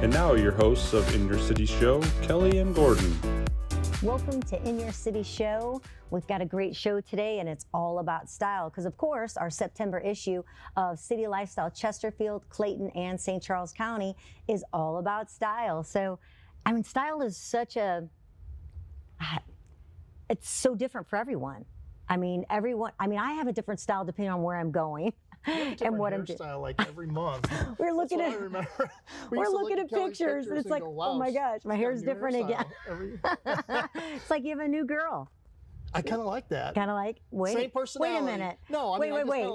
And now your hosts of In Your City Show, Kelly and Gordon. Welcome to In Your City Show. We've got a great show today, and it's all about style because, of course, our September issue of City Lifestyle Chesterfield, Clayton, and St. Charles County is all about style. So, I mean, style is it's so different for everyone. I mean, I have a different style depending on where I'm going. And what I'm doing, like every month. We're looking at we're looking at pictures, and it's like, go, wow, oh my gosh, my hair's different again. It's like you have a new girl. I kind of like that. Kind of like, same personality. Wait a minute. No, I mean, wait.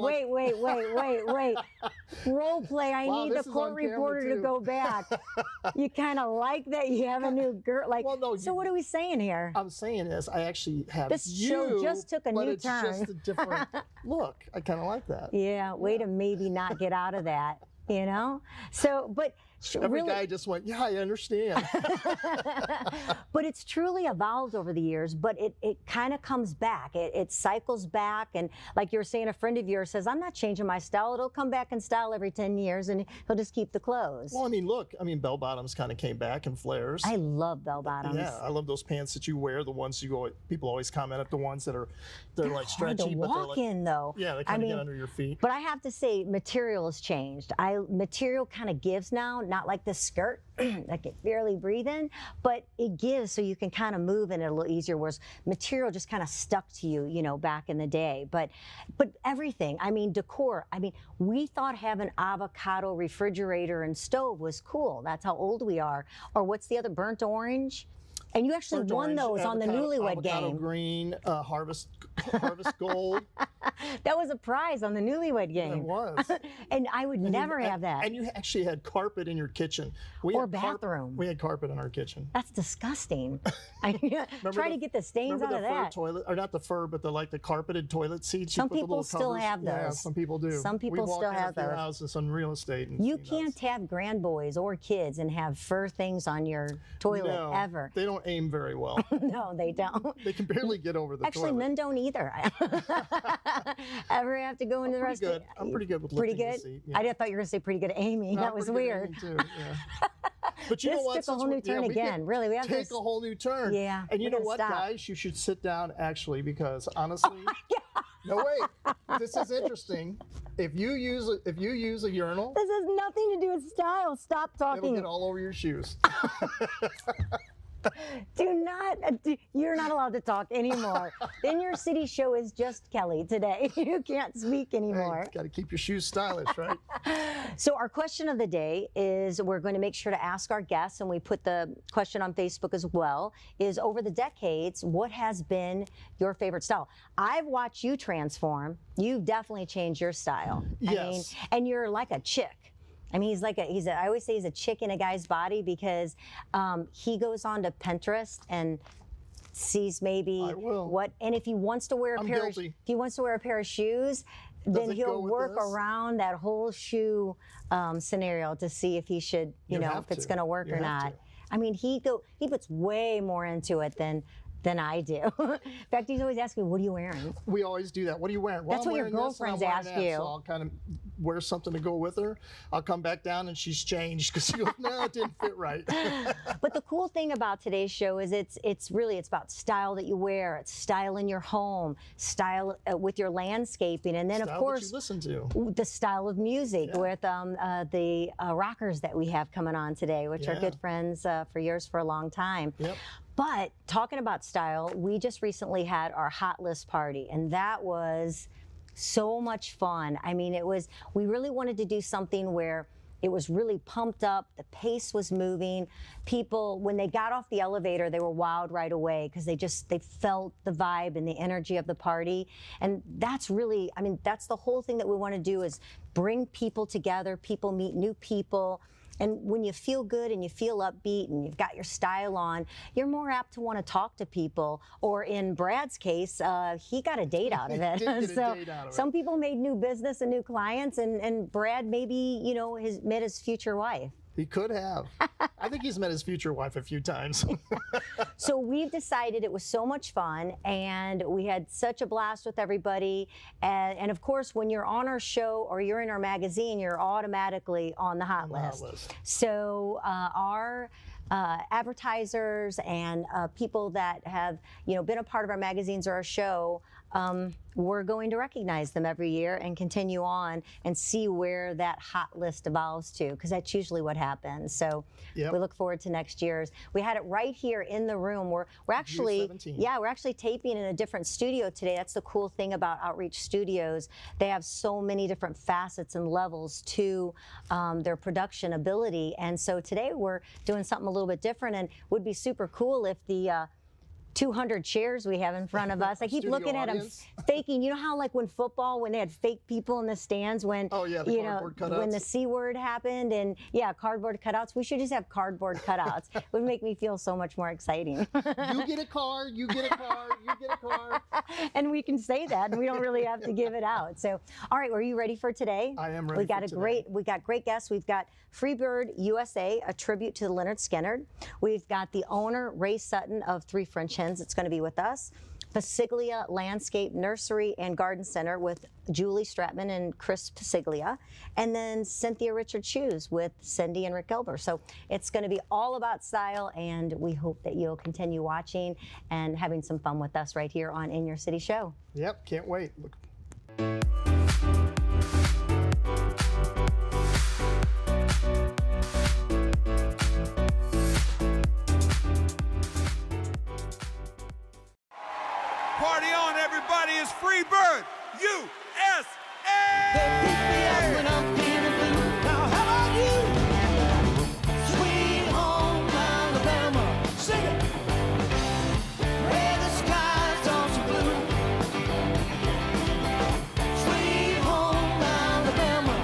Role play. I need the court reporter to go back. You kind of like that you have a new girl. Like, well, no, so what are we saying here? I'm saying is I actually have this show just took a new turn. It's just a different look. I kind of like that. Yeah, way to maybe not get out of that. You know, so but every guy just went, yeah, I understand. But it's truly evolved over the years, but it kind of comes back. It cycles back, and like you were saying, a friend of yours says, I'm not changing my style. It'll come back in style every 10 years, and he'll just keep the clothes. Well, I mean, look, bell bottoms kind of came back in flares. I love bell bottoms. Yeah, I love those pants that you wear. The ones people always comment at the ones that they're like stretchy, but they're like in though. Yeah, they kind of get under your feet. But I have to say, material has changed. Material kind of gives now, not like this skirt that can barely breathe in, but it gives so you can kind of move in it a little easier, whereas material just kind of stuck to you, back in the day. But everything, decor, we thought having avocado refrigerator and stove was cool. That's how old we are. Or what's the other, burnt orange? And you actually won those on the Newlywed Game. Green, Harvest Gold. That was a prize on the Newlywed Game. It was. And I would never have that. And you actually had carpet in your kitchen. Or bathroom. We had carpet in our kitchen. That's disgusting. Try to get the stains out of that. Toilet, or not the fur, but the carpeted toilet seats. Some people still have those. Yeah, some people do. Some people still have those. We walk in a few houses on real estate. You can't have grandboys or kids and have fur things on your toilet ever. They don't aim very well. No, they don't. They can barely get over the toilet. Actually, men don't either. Ever have to go into the restroom? I'm pretty good with lifting the seat. Yeah. I thought you were going to say pretty good at aiming. That was weird. Too, yeah. But you know what? This took a whole new turn again. Really, we have to take a whole new turn. Yeah. And you know what, guys? You should sit down actually, because honestly, no wait, this is interesting. If you use a urinal, this has nothing to do with style. Stop talking. It'll get all over your shoes. You're not allowed to talk anymore. In Your City Show is just Kelly today. You can't speak anymore. Hey, got to keep your shoes stylish, right? So our question of the day is, we're going to make sure to ask our guests, and we put the question on Facebook as well, is over the decades, what has been your favorite style? I've watched you transform. You've definitely changed your style. Yes. And you're like a chick. I always say he's a chick in a guy's body, because he goes on to Pinterest and sees maybe and if he wants to wear a pair of shoes, then he'll work around that whole shoe scenario to see if he should, if it's going to work or not. He puts way more into it than I do. In fact, he's always asking me, what are you wearing? We always do that. What are you wearing? Well, that's what your girlfriends ask you. So I'll kind of wear something to go with her. I'll come back down and she's changed because she goes, no, it didn't fit right. But the cool thing about today's show is it's about style that you wear. It's style in your home, style with your landscaping, and then style of course that you listen to. The style of music with the rockers that we have coming on today, which are good friends for yours for a long time. Yep. But talking about style, we just recently had our hot list party, and that was so much fun. We really wanted to do something where it was really pumped up, the pace was moving. People, when they got off the elevator, they were wowed right away because they felt the vibe and the energy of the party. And that's really, that's the whole thing that we want to do, is bring people together, people meet new people. And when you feel good and you feel upbeat and you've got your style on, you're more apt to want to talk to people. Or in Brad's case, he got a date out of it. Some people made new business and new clients, and Brad maybe, met his future wife. He could have. I think he's met his future wife a few times. So we've decided it was so much fun, and we had such a blast with everybody. And of course, when you're on our show or you're in our magazine, you're automatically on the hot list. So our advertisers and people that have been a part of our magazines or our show, we're going to recognize them every year and continue on and see where that hot list evolves to, because that's usually what happens. So we look forward to next year's. We had it right here in the room. We're actually we're actually taping in a different studio today. That's the cool thing about Outreach Studios. They have so many different facets and levels to their production ability. And so today we're doing something a little bit different, and would be super cool if the 200 chairs we have in front of us. I keep looking at them faking. You know how like when football, when they had fake people in the stands when when the C word happened, and cardboard cutouts. We should just have cardboard cutouts. It would make me feel so much more exciting. You get a car, you get a car, you get a car. And we can say that, and we don't really have to give it out. So, all right, are you ready for today? I am ready. We got great guests. We've got Freebird USA, a tribute to Lynyrd Skynyrd. We've got the owner, Rae Sutton of Three French Hens. It's going to be with us. Passiglia Landscape Nursery and Garden Center with Julie Straatmann and Chris Passiglia. And then Cynthia Richard Shoes with Cindy and Rick Gelber. So it's going to be all about style, and we hope that you'll continue watching and having some fun with us right here on In Your City Show. Yep, can't wait. Party on, everybody. It's Freebird USA! They pick me up when I'm feeling blue. Now how about you? Sweet home Alabama, sing it. Where the skies are so blue. Sweet home Alabama.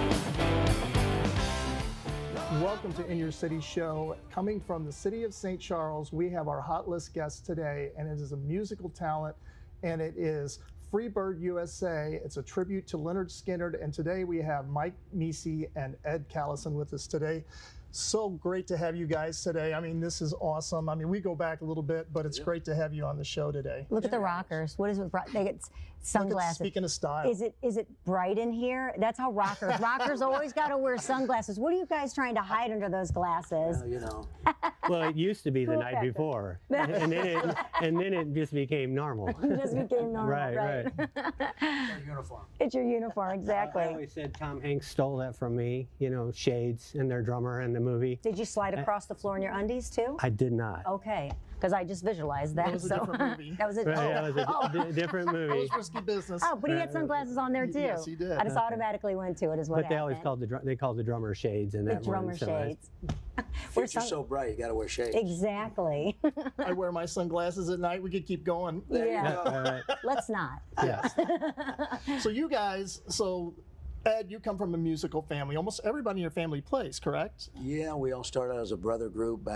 Welcome to In Your City Show. Coming from the city of St. Charles, we have our hot list guest today, and it is a musical talent, and it is Freebird USA. It's a tribute to Lynyrd Skynyrd, and today we have Mike Mesey and Ed Callison with us today. So great to have you guys today. I mean, this is awesome. I mean, we go back a little bit, but it's great to have you on the show today. Look at the rockers. What is it? They get sunglasses. Speaking of style. Is it bright in here? That's how rockers always got to wear sunglasses. What are you guys trying to hide under those glasses? Well, it used to be the night before, and then it just became normal. It just became normal, right? Uniform. It's your uniform, exactly. I always said Tom Hanks stole that from me. Shades and their drummer in the movie. Did you slide across the floor in your undies too? I did not. Okay, because I just visualized that. That was a different movie. That was a, That was a different movie. It was risky business. Oh, but he had sunglasses on there too. Yes, he did. I just automatically went to it, is what But they always happened. called the drummer shades in that The drummer one. So shades. Future's so bright, you got to wear shades. Exactly. I wear my sunglasses at night. We could keep going. Yeah. Let's not. Yes. So you guys, Ed, you come from a musical family. Almost everybody in your family plays, correct? Yeah, we all started out as a brother group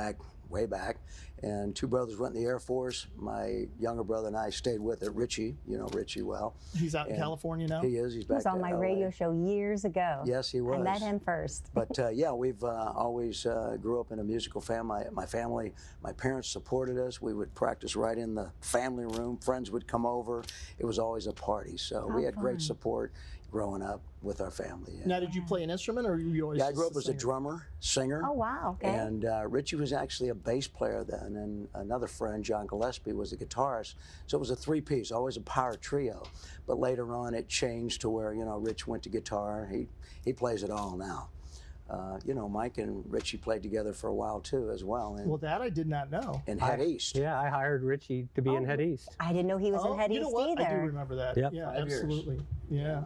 way back, and two brothers went in the Air Force. My younger brother and I stayed with it. Richie, you know Richie well. He's out in California now? He is. He's He back was on to my LA. radio show years ago. Yes, he was. I met him first. But we've always grew up in a musical family. My family, my parents supported us. We would practice right in the family room. Friends would come over. It was always a party. So we had great support growing up with our family. Now, did you play an instrument, or were you always I grew just up as a singer? drummer, singer. Oh, wow. Okay. And Richie was actually a bass player then, and another friend, John Gillespie, was a guitarist. So it was a three-piece, always a power trio. But later on, it changed to where, Rich went to guitar. He plays it all now. Mike and Richie played together for a while too, as well. Well, that I did not know. In Head East. Yeah, I hired Richie to be in Head East. I didn't know he was in Head you know East what? either. I do remember that. Yep. Yeah, 5 years. absolutely. Yeah.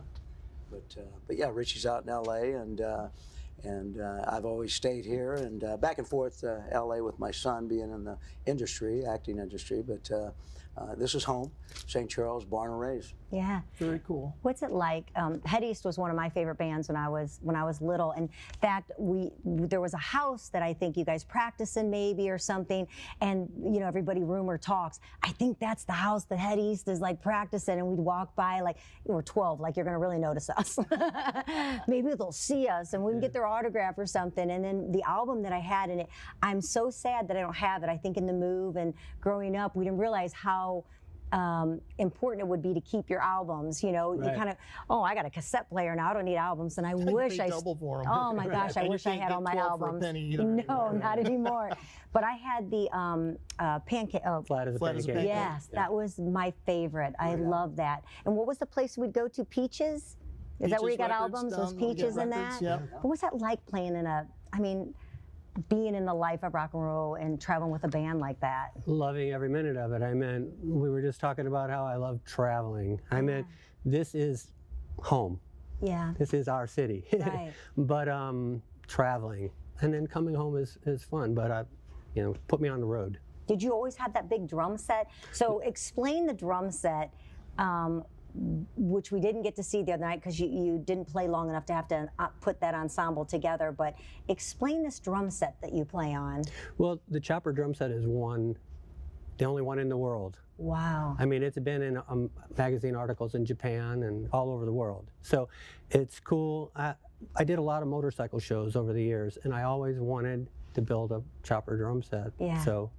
But yeah, Richie's out in LA, and I've always stayed here and back and forth to LA with my son being in the industry, acting industry. But this is home, St. Charles, born and raised. Yeah. Very cool. What's it like? Head East was one of my favorite bands when I was little. In fact, there was a house that I think you guys practice in maybe or something, and you know everybody rumor talks. I think that's the house that Head East is like practicing, and we'd walk by like we're 12, like you're gonna really notice us. Maybe they'll see us, and we can get their autograph or something. And then the album that I had in it, I'm so sad that I don't have it. I think in the move and growing up, we didn't realize how important it would be to keep your albums. You know, you kind of, oh, I got a cassette player now, I don't need albums, and I wish I double for 'em. oh my gosh, I wish I had all my albums. No, not anymore. But I had the pancake. Oh, Flat as a pancake. yes, that was my favorite. I love that. And what was the place we'd go to? Peaches? Is that where you got albums? Was Peaches in that? Yep. What was that like playing in being in the life of rock and roll and traveling with a band like that? Loving every minute of it. I mean, we were just talking about how I love traveling. I mean, this is home. Yeah. This is our city. Right. But traveling and then coming home is fun. But you know, put me on the road. Did you always have that big drum set? So explain the drum set, which we didn't get to see the other night because you didn't play long enough to have to put that ensemble together. But explain this drum set that you play on. Well, the Chopper drum set is the only one in the world. Wow. I mean, it's been in magazine articles in Japan and all over the world. So it's cool. I did a lot of motorcycle shows over the years, and I always wanted to build a Chopper drum set. Yeah. So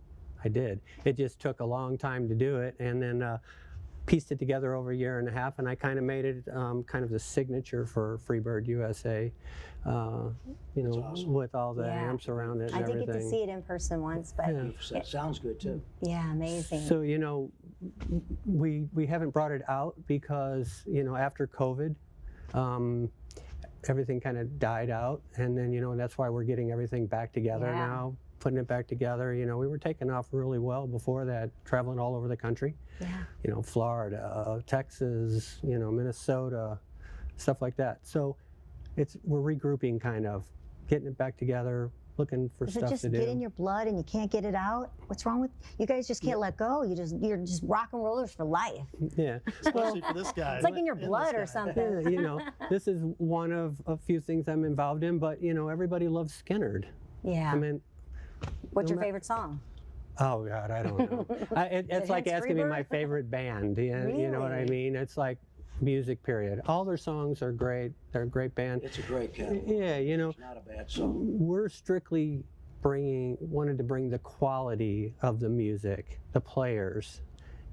I did. It just took a long time to do it, and then pieced it together over a year and a half, and I kind of made it kind of the signature for Freebird USA, you know, awesome. with all the amps around it and I did everything. get to see it in person once, but That sounds good too. yeah, amazing. So, you know, we haven't brought it out because, you know, after COVID, everything kind of died out, and then, you know, that's why we're getting everything back together now, putting it back together. You know, we were taking off really well before that, traveling all over the country. Yeah. You know, Florida, Texas, you know, Minnesota, stuff like that. So we're regrouping, kind of getting it back together, looking for Does stuff it just to do. get in your blood and you can't get it out? What's wrong with you guys? Just can't let go. You're just rock and rollers for life. Yeah. Especially for this guy. It's like in your blood or something. Yeah, you know, this is one of a few things I'm involved in, but you know, everybody loves Skynyrd. Yeah. I mean, What's your favorite song? oh God, I don't know. It's like Hence asking me Freebird? my favorite band. You know what I Really? mean? It's like music, period. All their songs are great. They're a great band. It's a great catalog. Yeah, you know, It's not a bad song. we're strictly wanted to bring the quality of the music, the players.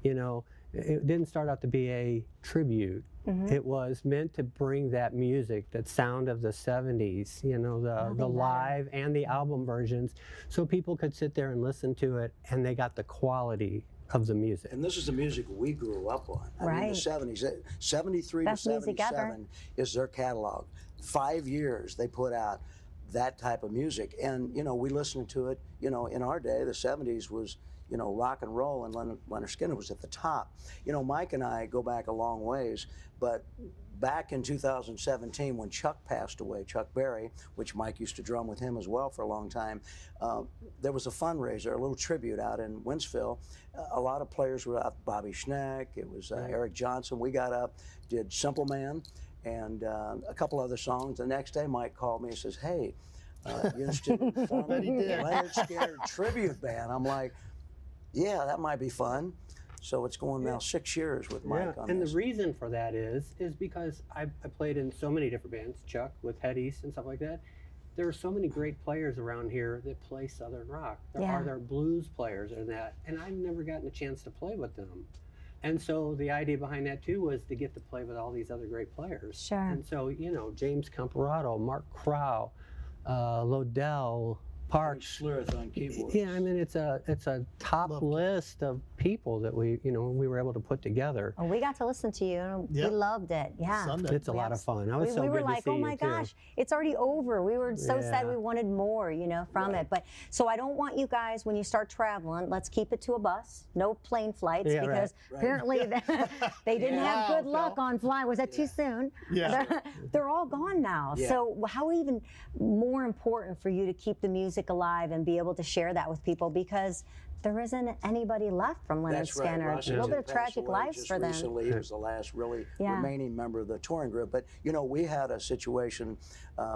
You know, it didn't start out to be a tribute. It was meant to bring that music, that sound of the 70s, you know, the live and the album versions, so people could sit there and listen to it, and they got the quality of the music. And this is the music we grew up on. I mean, Right. the 70s, 73 Best to music ever. 77 is their catalog. 5 years they put out that type of music. And, you know, we listened to it, you know, in our day, the 70s was, you know, rock and roll, and Lynyrd Skynyrd was at the top. You know, Mike and I go back a long ways, but back in 2017 when Chuck passed away, Chuck Berry, which Mike used to drum with him as well for a long time, there was a fundraiser, a little tribute out in Wentzville. A lot of players were out, Bobby Schneck, it was Eric Johnson. We got up, did Simple Man, and a couple other songs. The next day Mike called me and says, hey, you interested in forming the Lynyrd Skynyrd tribute band? I'm like, yeah, that might be fun. So it's going now 6 years with Mike on and this. the reason for that is because I played in so many different bands, Chuck with Head East and stuff like that. There are so many great players around here that play Southern rock. There are blues players and that, and I've never gotten a chance to play with them. And so the idea behind that too was to get to play with all these other great players. Sure. And so, you know, James Comparato, Mark Crow, Lodell, Parks. Slurth on keyboards. Yeah, I mean, it's a top list of people that we were able to put together. Oh, we got to listen to you. And Yep. We loved it. Yeah. Sunday. It's a lot of fun. I was so we were good like, to see oh my you too. gosh, it's already over. We were so sad Yeah. we wanted more, you know, from it. But so I don't want you guys, when you start traveling, let's keep it to a bus, no plane flights, Yeah, because apparently they didn't have good luck on flying. Was that too soon? Yeah. They're all gone now. Yeah. So how even more important for you to keep the music alive and be able to share that with people, because there isn't anybody left from Lynyrd That's right. Skynyrd. Ross A little bit of passed tragic away lives just for them. recently. He was the last really Yeah. remaining member of the touring group. But, you know, we had a situation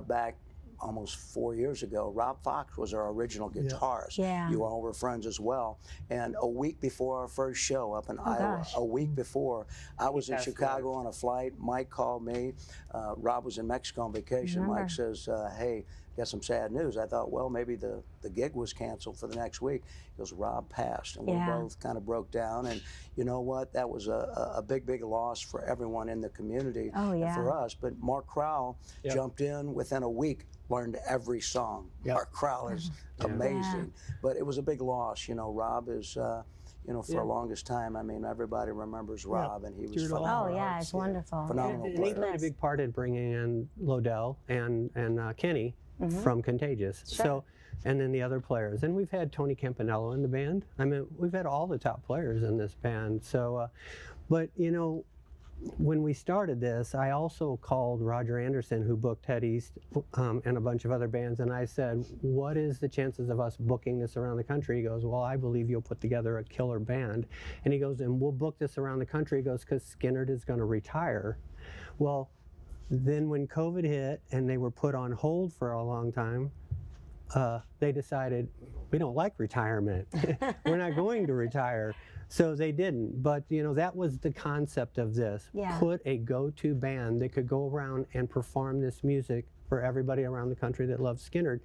back almost 4 years ago. Rob Fox was our original guitarist. Yeah. You all were friends as well. And a week before our first show up in Iowa, gosh. a week before, I was in passed Chicago on a flight. Mike called me. Rob was in Mexico on vacation. Remember. Mike says, hey, got some sad news. I thought, well, maybe the gig was canceled for the next week. He goes, Rob passed. And we Yeah. both kind of broke down. And you know what? That was a big, big loss for everyone in the community Oh, and yeah. for us. But Mark Crowell jumped in within a week, learned every song. Mark Crowell is amazing. But it was a big loss. You know, Rob is, you know, for the longest time, I mean, everybody remembers Rob, and he was Dear to all phenomenal. Oh, yeah, it's wonderful. Phenomenal And he player. played a big part in bringing in Lodell and Kenny from Contagious. So, and then the other players. And we've had Tony Campanello in the band. I mean, we've had all the top players in this band. So, but you know, when we started this, I also called Roger Anderson, who booked Head East and a bunch of other bands, and I said, what is the chances of us booking this around the country? He goes, well, I believe you'll put together a killer band. And he goes, and we'll book this around the country. He goes, because Skynyrd is going to retire. Well, then when COVID hit and they were put on hold for a long time, they decided, we don't like retirement. We're not going to retire. So they didn't. But, you know, that was the concept of this. Yeah. Put a go-to band that could go around and perform this music for everybody around the country that loves Skynyrd,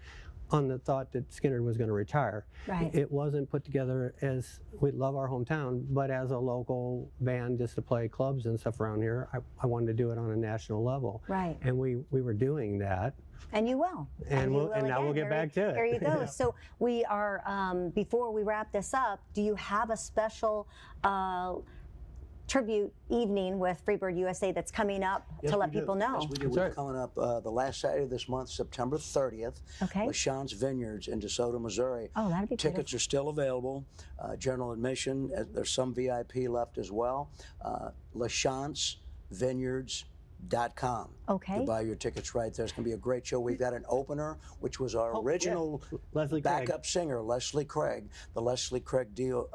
on the thought that Skynyrd was going to retire. Right. It wasn't put together as, we love our hometown, but as a local band just to play clubs and stuff around here. I wanted to do it on a national level. Right. And we were doing that. And you will. And you we'll- will and now again. we'll get Here back to it. Here you go. So we are, before we wrap this up, do you have a special tribute evening with Freebird USA that's coming up to let people know? Yes, we do. We're coming up the last Saturday of this month, September 30th. Okay. LaShawne's Vineyards in DeSoto, Missouri. Oh, that'd be Tickets are still available. General admission. There's some VIP left as well. LaShawne'sVineyards.com. Okay. To buy your tickets right there. It's going to be a great show. We've got an opener, which was our original Leslie Craig. backup singer, Leslie Craig. The Leslie Craig duo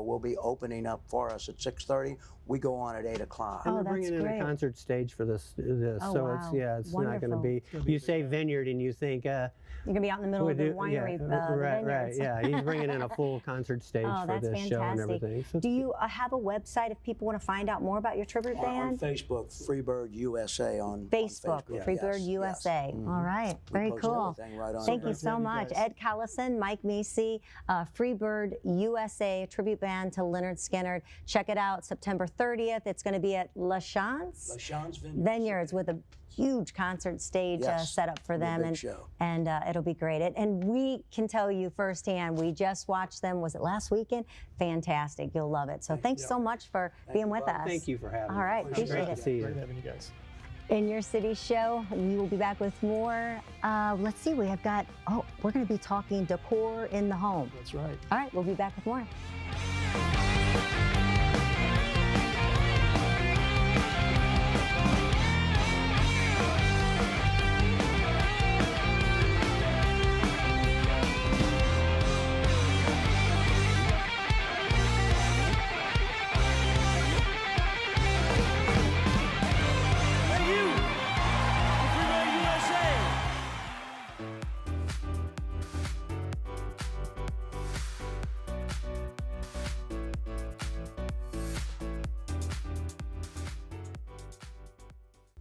will be opening up for us at 6:30. We go on at 8 o'clock. And Oh, we're that's bringing in great. a concert stage for this. Oh, So wow. it's it's not going to Wonderful. be. You say vineyard and you think. You're going to be out in the middle of the winery, the right, vineyards. yeah. He's bringing in a full concert stage Oh, for that's this show and fantastic. everything. So Do you have a website if people want to find out more about your tribute On band? Facebook, Freebird USA on Facebook, Facebook. Freebird Yes, USA. yes. All right, We very post cool. everything right on Thank there. you so Love you much. guys. Ed Callison, Mike Mesey, Freebird USA tribute band to Lynyrd Skynyrd. Check it out, September 30th. It's going to be at LaShawne's LaShawne's Vineyards with a huge concert stage Yes, set up for it'll be a them, big and show. it'll be great. And we can tell you firsthand, we just watched them. Was it last weekend? Fantastic. You'll love it. So thanks so much for being with us. thank you for having All me. right, It's appreciate great it. to see you. Great having you guys. In Your City show, we will be back with more. Let's see, we have got, we're going to be talking decor in the home. That's right. All right, we'll be back with more. Hey, you! Freebird USA!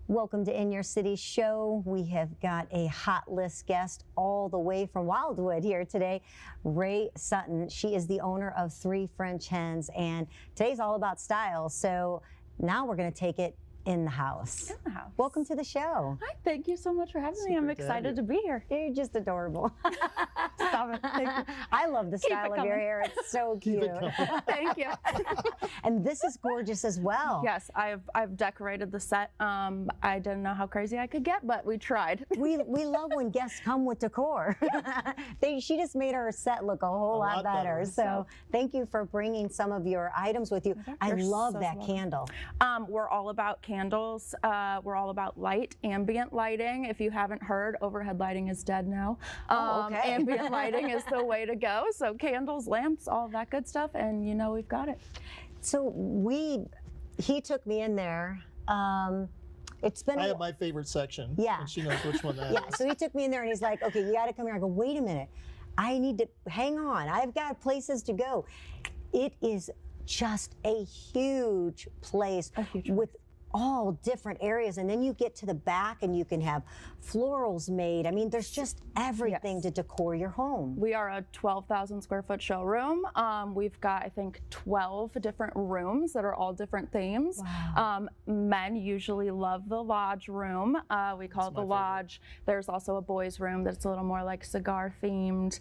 Welcome to In Your City show. We have got a hot list guest all the way from Wildwood here today, Rae Sutton. She is the owner of Three French Hens, and today's all about style. So now we're going to take it in the house. In the house. Welcome to the show. Hi, thank you so much for having me. I'm great to have excited to be here. You're just adorable. Stop it. Thank you. I love the Keep style it of your coming. hair. It's so cute. Thank you. And this is gorgeous as well. Yes, I've decorated the set. I didn't know how crazy I could get, but we tried. We love when guests come with decor. She just made our set look a whole lot lot better. better. So thank you for bringing some of your items with you. I You're love so that welcome. candle. We're all about candles. candles. We're all about light, ambient lighting. If you haven't heard, overhead lighting is dead now. Okay. Ambient lighting is the way to go. So candles, lamps, all that good stuff, and you know we've got it. So he took me in there. It's been. I have my favorite section. Yeah. And she knows which one that is. Yeah, so he took me in there and he's like, okay, you got to come here. I go, wait a minute. I need to, hang on. I've got places to go. It is just a huge place with all different areas. And then you get to the back and you can have florals made. I mean, there's just everything to decor your home. We are a 12,000 square foot showroom. We've got, I think, 12 different rooms that are all different themes. Wow. Men usually love the lodge room. We call it the lodge. There's also a boys room that's a little more like cigar themed,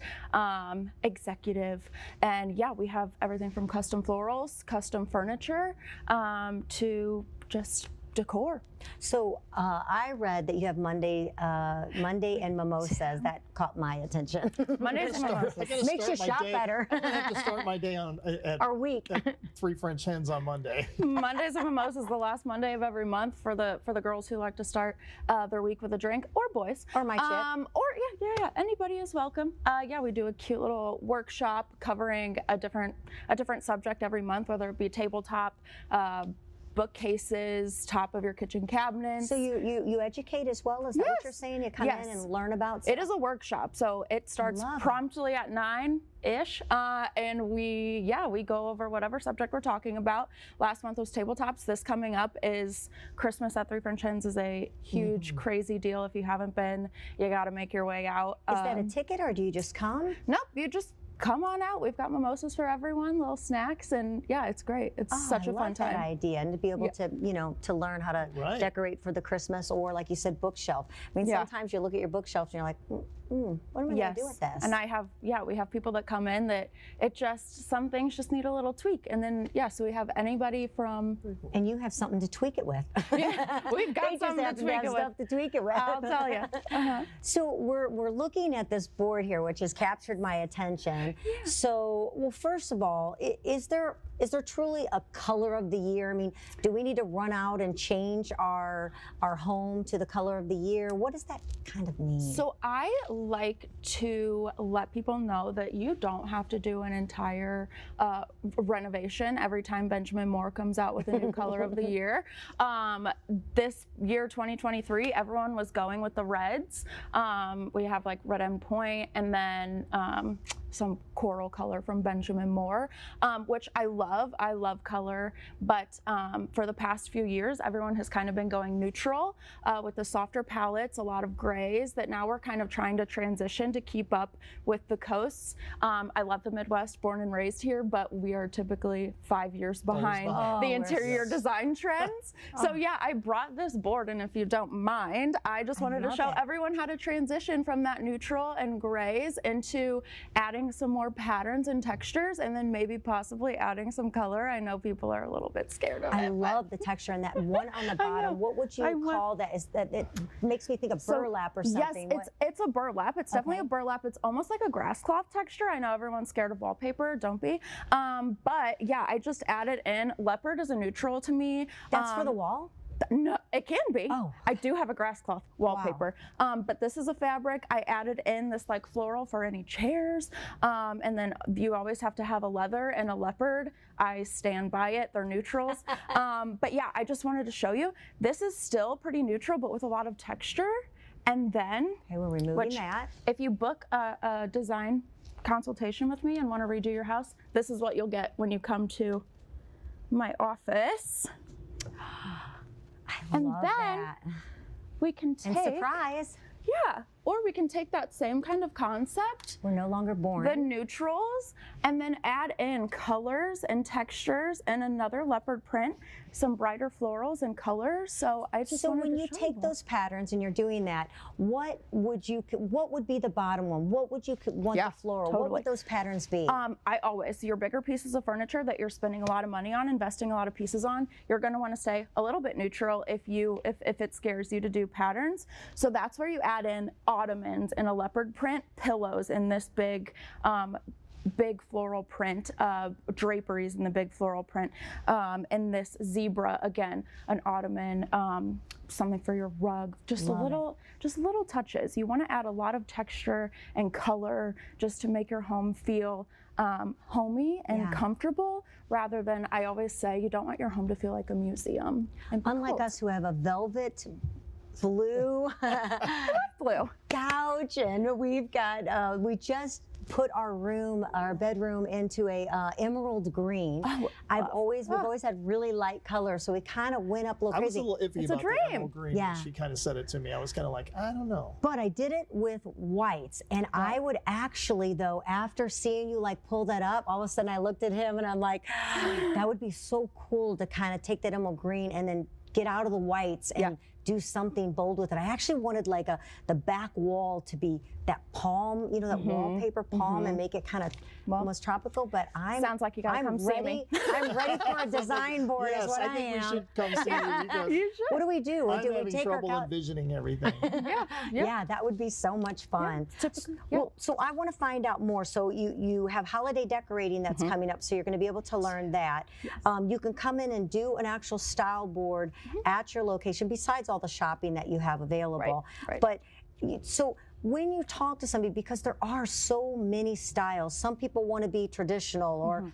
executive. And yeah, we have everything from custom florals, custom furniture, to just decor. So I read that you have Monday and mimosas. That caught my attention. Mondays and mimosas. Makes you shop better. I'm gonna have to start my day at Our week. at Three French Hens on Monday. Mondays and mimosas is the last Monday of every month for the girls who like to start their week with a drink, or boys, Or my chick. or yeah, anybody is welcome. Yeah, we do a cute little workshop covering a different subject every month, whether it be tabletop, bookcases, top of your kitchen cabinets. So you educate as well? Is that what you're saying? You come in and learn about stuff? It is a workshop, so it starts promptly at 9-ish, and we go over whatever subject we're talking about. Last month was tabletops. This coming up is Christmas at Three French Hens is a huge, crazy deal. If you haven't been, you got to make your way out. Is that a ticket or do you just come? Nope, you just come on out. We've got mimosas for everyone, little snacks, and yeah, it's great. It's such a fun time. That idea, and to be able to, to learn how to decorate for the Christmas, or like you said, bookshelf. I mean, sometimes you look at your bookshelf and you're like, what am I going to do with this? And we have people that come in that some things just need a little tweak, and then so we have anybody from. And you have something to tweak it with. Yeah, we've got something to tweak it with. Stuff to tweak it with. I'll tell you. So we're looking at this board here, which has captured my attention. Yeah. So, well, first of all, is there truly a color of the year? I mean, do we need to run out and change our home to the color of the year? What does that kind of mean? So I like to let people know that you don't have to do an entire renovation every time Benjamin Moore comes out with a new color of the year. This year, 2023, everyone was going with the reds. We have like red end point, and then some coral color from Benjamin Moore, which I love. I love color, but for the past few years, everyone has kind of been going neutral with the softer palettes, a lot of grays that now we're kind of trying to transition to keep up with the coasts. I love the Midwest, born and raised here, but we are typically 5 years behind the interior design trends. So yeah, I brought this board, and if you don't mind, I just wanted to show everyone how to transition from that neutral and grays into adding some more patterns and textures, and then maybe possibly adding some color. I know people are a little bit scared of it. I love the texture, and that one on the bottom. What would you call that? Is that it makes me think of burlap or something? Yes, it's a burlap. It's definitely a burlap. It's almost like a grass cloth texture. I know everyone's scared of wallpaper. Don't be. But yeah, I just added in leopard as a neutral to me. That's for the wall? No, it can be. Oh. I do have a grass cloth wallpaper, but this is a fabric. I added in this like floral for any chairs, and then you always have to have a leather and a leopard. I stand by it. They're neutrals. But yeah, I just wanted to show you. This is still pretty neutral, but with a lot of texture. And then, we're removing that. If you book a design consultation with me and want to redo your house, this is what you'll get when you come to my office. I love that. We can take. And surprise. Yeah. Or we can take that same kind of concept. We're no longer born. The neutrals, and then add in colors and textures and another leopard print, some brighter florals and colors. So I just wanted to show when you take those patterns and you're doing that, what would be the bottom one? What would you want the floral? Totally. What would those patterns be? Your bigger pieces of furniture that you're spending a lot of money on, investing a lot of pieces on, you're going to want to stay a little bit neutral if it scares you to do patterns. So that's where you add in ottomans and a leopard print, pillows in this big big floral print, draperies in the big floral print, and this zebra, again, an ottoman, something for your rug, just little touches. You want to add a lot of texture and color just to make your home feel homey and comfortable, rather than, I always say, you don't want your home to feel like a museum. And Unlike us who have a velvet blue couch, and we've got, we just put our bedroom into a emerald green. We've always had really light colors, so we kind of went up a little crazy. I was a little iffy It's a about dream. the emerald green when she kind of said it to me. I was kind of like, I don't know. But I did it with whites, and I would actually, though, after seeing you like pull that up, all of a sudden I looked at him and I'm like, that would be so cool to kind of take that emerald green and then get out of the whites and do something bold with it. I actually wanted like the back wall to be that palm, you know, that wallpaper palm, and make it kind of almost tropical. But sounds like you gotta come see me. I'm ready for a design board. Yes, is what I think we am. should come see you because You should. What do we do? I'm do we having take trouble our envisioning everything. Yeah, that would be so much fun. Well, so I want to find out more. So you have holiday decorating that's coming up, so you're going to be able to learn that. You can come in and do an actual style board at your location, besides all the shopping that you have available. Right. But so when you talk to somebody, because there are so many styles, some people want to be traditional, or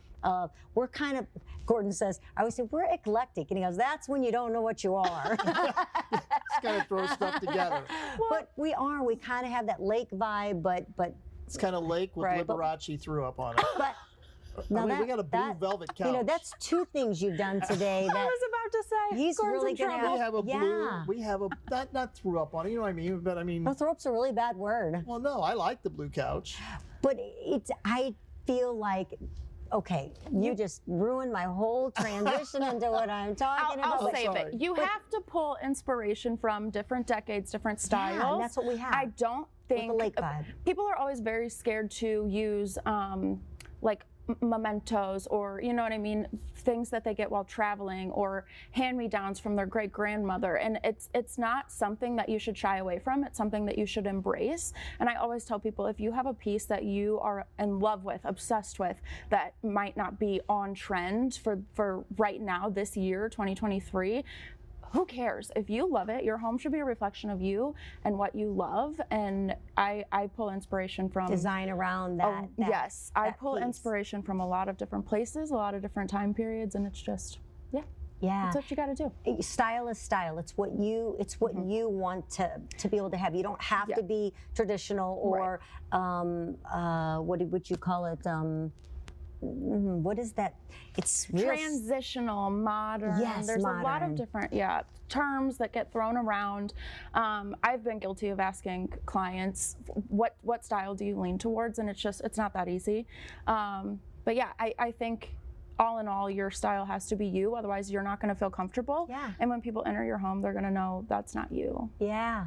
we're kind of, Gordon says, I always say, we're eclectic. And he goes, that's when you don't know what you are. Just kind of throw stuff together. But we kind of have that lake vibe, but It's kind of lake with Liberace threw up on it. but I mean, we got a blue velvet couch. You know, that's two things you've done today. I that was about to say, he's Gordon's really in gonna trouble. we have a blue. We have a not threw up on it. You know what I mean? But I mean, No, throw up's a really bad word. well, no, I like the blue couch. But I feel like, okay, you just ruined my whole transition into what I'm talking about. I'll save sorry. it. You have to pull inspiration from different decades, different styles. Yeah, and that's what we have. I don't think the lake vibe. People are always very scared to use like mementos, or you know what I mean, things that they get while traveling, or hand-me-downs from their great-grandmother, and it's not something that you should shy away from. It's something that you should embrace. And I always tell people, if you have a piece that you are in love with, obsessed with, that might not be on trend for right now, this year, 2023, who cares? If you love it, your home should be a reflection of you and what you love. And I pull inspiration from Design around that. yes, I that pull piece. inspiration from a lot of different places, a lot of different time periods, and it's just, Yeah. that's what you got to do. Style is style. It's what you you want to be able to have. You don't have to be traditional or what would you call it? What is that? It's real Transitional, modern. Yes, There's a lot modern. of different terms that get thrown around. I've been guilty of asking clients, what style do you lean towards? And it's not that easy. But yeah, I think all in all, your style has to be you. Otherwise, you're not going to feel comfortable. Yeah. And when people enter your home, they're going to know that's not you. Yeah.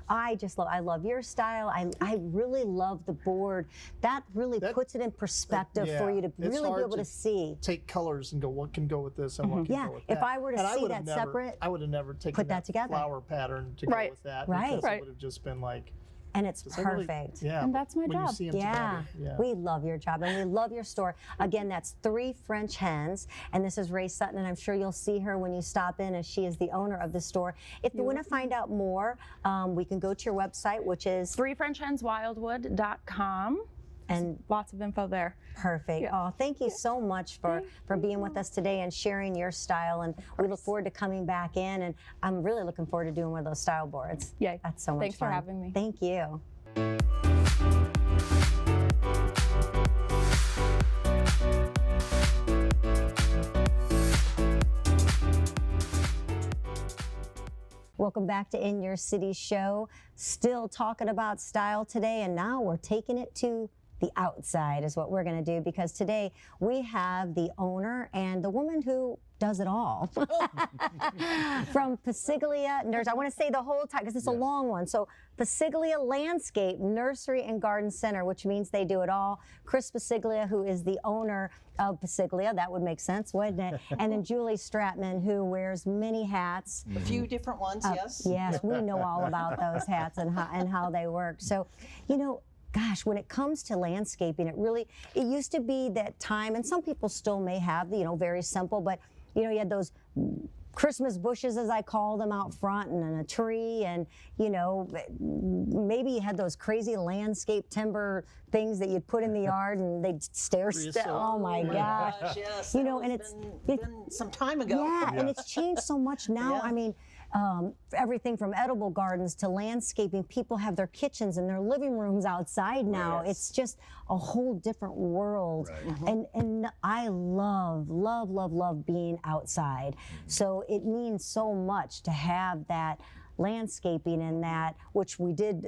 I love your style. I really love the board. That really puts it in perspective for you to it's really be hard able to see. Take colors and go, what can go with this and what can go with that. If I were to And see that separate, I would have never taken put that together. flower pattern to go with that. Because it would have just been like, and it's just really- perfect. yeah, And that's my when job. You see 'em Yeah. together, We love your job and we love your store. Again, that's Three French Hens, and this is Rae Sutton, and I'm sure you'll see her when you stop in, as she is the owner of the store. If you want to find out more, we can go to your website, which is threefrenchhenswildwood.com. and Lots of info there. perfect. Oh, thank you so much for being with us today and sharing your style. And we look forward to coming back in. And I'm really looking forward to doing one of those style boards. Yay. That's so much Thanks fun. for having me. Thank you. Welcome back to In Your City Show. Still talking about style today, and now we're taking it to the outside is what we're going to do, because today we have the owner and the woman who does it all. From Passiglia Nursery. I want to say the whole time because it's a long one. So Passiglia Landscape Nursery and Garden Center, which means they do it all. Chris Passiglia, who is the owner of Passiglia, that would make sense, wouldn't it? And then Julie Straatmann, who wears many hats. A few different ones, yes. Yes, we know all about those hats and how they work. So, you know, gosh, when it comes to landscaping, it used to be that time, and some people still may have, you know, very simple, but you know, you had those Christmas bushes, as I call them, out front, and a tree, and you know, maybe you had those crazy landscape timber things that you'd put in the yard, and they'd oh my gosh, yes, you know, and it's been some time ago. yeah, and it's changed so much now. Yeah. I mean, everything from edible gardens to landscaping. People have their kitchens and their living rooms outside now. Yes. It's just a whole different world. And I love being outside. So it means so much to have that landscaping and that, which we did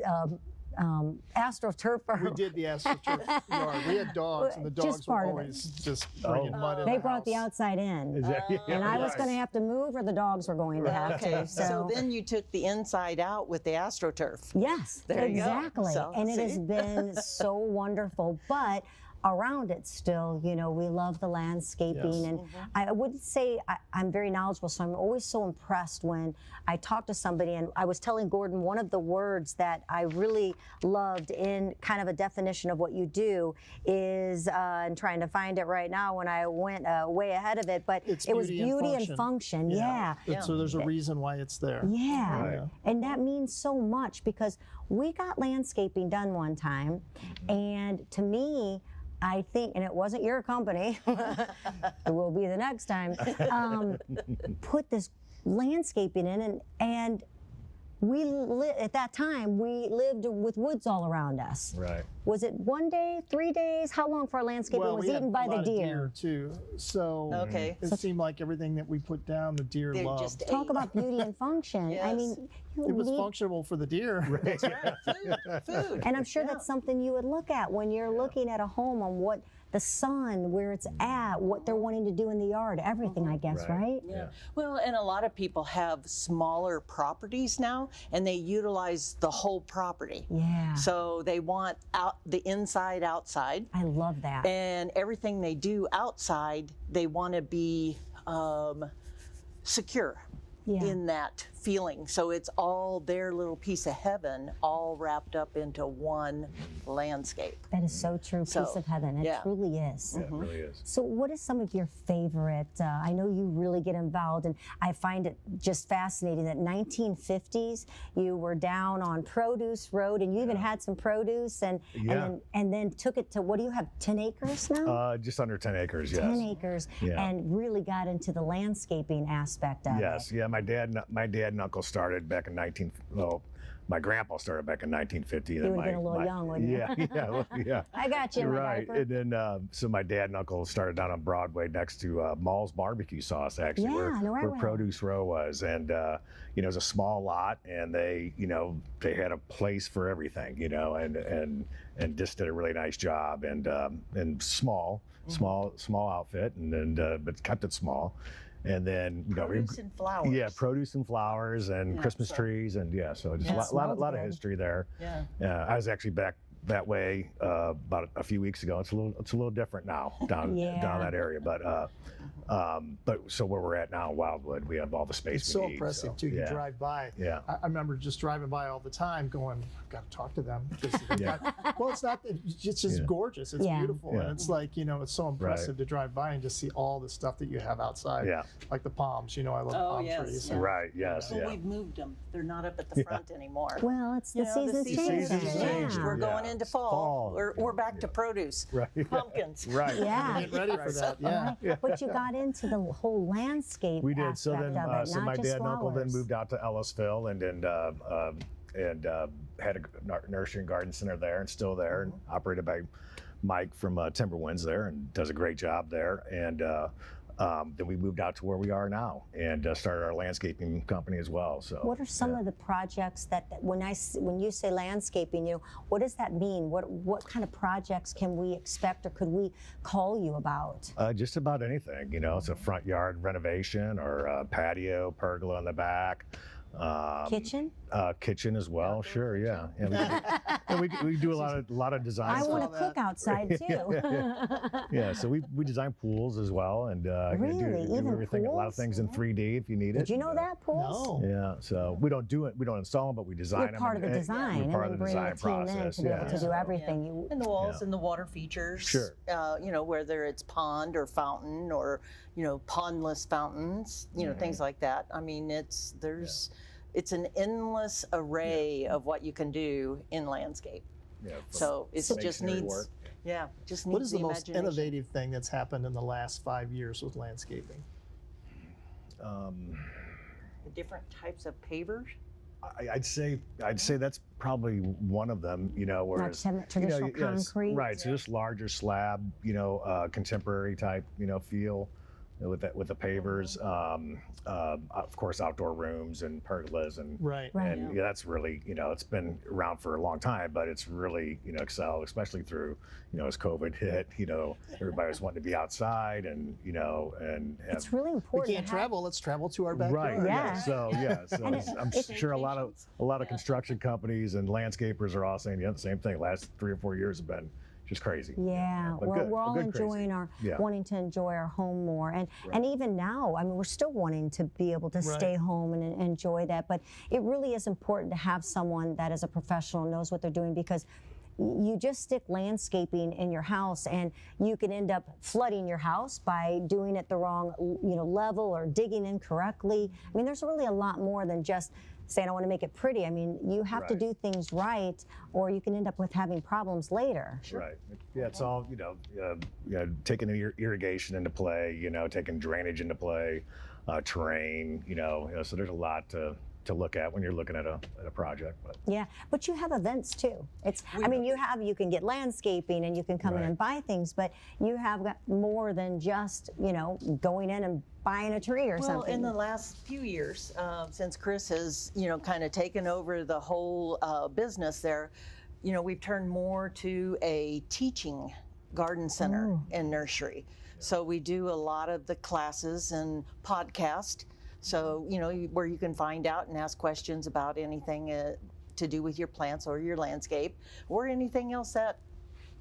AstroTurf. We did the AstroTurf yard. We had dogs, and the dogs Just were part of it. always just bringing mud in They the brought the house. outside in. Yeah, And I was going to have to move, or the dogs were going to have Okay, to. so then you took the inside out with the AstroTurf. Yes, There you go. exactly. So, and it has see? been so wonderful. But around it still, you know, we love the landscaping. Yes. And I would say I'm very knowledgeable, so I'm always so impressed when I talk to somebody. And I was telling Gordon, one of the words that I really loved in kind of a definition of what you do is, and trying to find it right now when I went way ahead of it, but It's it was beauty and beauty and function. Yeah. So there's a reason why it's there. Yeah, Right. and that means so much because we got landscaping done one time, and to me, I think, and it wasn't your company, it will be the next time, put this landscaping in, and we at that time we lived with woods all around us. Right. Was it 1 day, 3 days? How long for our landscaping Well, was we had eaten by a the lot of deer? too. So Okay. it seemed like everything that we put down, the deer They loved. just Talk ate. about beauty and function. I Yes. mean, you It was need- functional for the deer. Food. And I'm sure that's something you would look at when you're looking at a home on what the sun, where it's at, what they're wanting to do in the yard, everything, I guess, right? Yeah. Well, and a lot of people have smaller properties now, and they utilize the whole property. Yeah. So they want out the inside, outside, I love that. and everything they do outside, they want to be secure Yeah. in that feeling. So it's all their little piece of heaven, all wrapped up into one landscape. That is so true. So, Piece of heaven. It yeah. truly is. It really is. So what is some of your favorite, I know you really get involved, and I find it just fascinating that 1950s, you were down on Produce Road, and you even had some produce, and then took it to, what do you have, 10 acres now? Just under 10 acres, yes. 10 acres, Yeah. and really got into the landscaping aspect of Yes, it. yeah. My dad and uncle started back in my grandpa started back in 1950. You would have been a little young, wouldn't you? Yeah. I got you in my Right, diaper. and then so my dad and uncle started down on Broadway next to Mall's Barbecue Sauce, actually, Yeah, I know right where where. Produce Row was, and it was a small lot, and they had a place for everything, and just did a really nice job, and small outfit, and then but kept it small. And then Produce and flowers. Yeah, produce and flowers and Yeah, Christmas so- trees, and so just Yeah. a lot of history there. Yeah. I was actually back that way about a few weeks ago. It's a little different now down that area, but so where we're at now, Wildwood, we have all the space It's we so need. impressive too. You yeah. drive by. Yeah. I remember just driving by all the time, going, "I've got to talk to them." Because well, it's not. It's just gorgeous. It's Yeah. beautiful, Yeah. and it's like it's so impressive to drive by and just see all the stuff that you have outside. Yeah. Like the palms. I love Oh, palm yes, trees. yeah. Right. Yes. Well, Yeah. we've moved them. They're not up at the front anymore. Well, it's the You know, season's the changing. season's changed. Yeah. We're going Yeah. into It's fall. fall. We're back to produce. Right. Pumpkins. Right. Yeah. Get ready for that. Yeah. Right. But you got into the whole landscape We did. So aspect then, of it, so not my just dad and uncle then flowers. moved out to Ellisville, and had a nursery and garden center there, and still there, and operated by Mike from Timberwinds there, and does a great job there. And then we moved out to where we are now, and started our landscaping company as well. So. What are some of the projects that when you say landscaping, what does that mean? What kind of projects can we expect, or could we call you about? Just about anything, it's a front yard renovation or a patio, pergola in the back, Kitchen? Kitchen as well, sure, yeah. And we do a lot of design. I saw want to that. cook outside too. Yeah, so we design pools as well, and Really? do Even everything, a lot of pools? things in 3D if you need it. Did you know that, pools? No. Yeah, so we don't do it, we don't install them, but we design You're them. part of the design, We're and part then of the bring design a team in process. to be able to do so- everything. You And the walls Yeah. and the water features. Sure. You know, whether it's pond or fountain or, you know, pondless fountains, you know, things like that. I mean, it's an endless array of what you can do in landscape. Yeah, from So it just masonry needs, work. just needs What is the most imagination. innovative thing that's happened in the last 5 years with landscaping? The different types of pavers. I'd say that's probably one of them. You know, whereas just having that traditional yes, concrete. right? So just larger slab, contemporary type, feel with the pavers. Of course, outdoor rooms and pergolas and Right. Right. and that's really it's been around for a long time, but it's really excelled, especially through as COVID hit. Everybody was wanting to be outside and and have, It's really We important. can't to have- travel. Let's travel to our backyard. right. Yeah. So And I'm sure a lot of construction companies and landscapers are all saying the same thing. Last 3 or 4 years have been just crazy. Yeah, But we're, good, we're all good crazy. enjoying Yeah. wanting to enjoy our home more, and even now, I mean, we're still wanting to be able to stay home and enjoy that. But it really is important to have someone that is a professional, knows what they're doing, because you just stick landscaping in your house and you can end up flooding your house by doing it the wrong level or digging incorrectly. I mean, there's really a lot more than just saying I want to make it pretty. I mean, you have to Right. do things right, or you can end up with having problems later. Right. Yeah, it's all taking irrigation into play. Taking drainage into play, terrain. So there's a lot to look at when you're looking at a project. But Yeah, but you have events too. You can get landscaping and you can come in Right. and buy things, but you have got more than just going in and buying a tree or Well, something. in the last few years, since Chris has, kind of taken over the whole business there, we've turned more to a teaching garden center and nursery. So we do a lot of the classes and podcast. So, where you can find out and ask questions about anything to do with your plants or your landscape or anything else that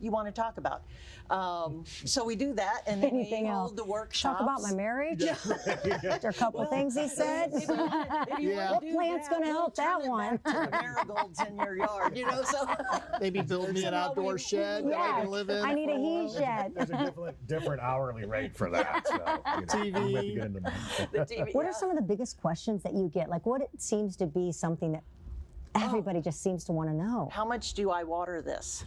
you want to talk about. So we do that, and then Anything we else? hold the workshops. Talk about my marriage. There are a couple things he said. If you Yeah. wanna What do plant's that, gonna we'll help that turn it one? back to the marigolds in your yard, so. Maybe build me an outdoor shed that I Yes, can live in. I need for a he while. shed. there's a different hourly rate for that. So, we have to get into The TV, What are some of the biggest questions that you get? Like, what it seems to be something that everybody just seems to want to know. How much do I water this?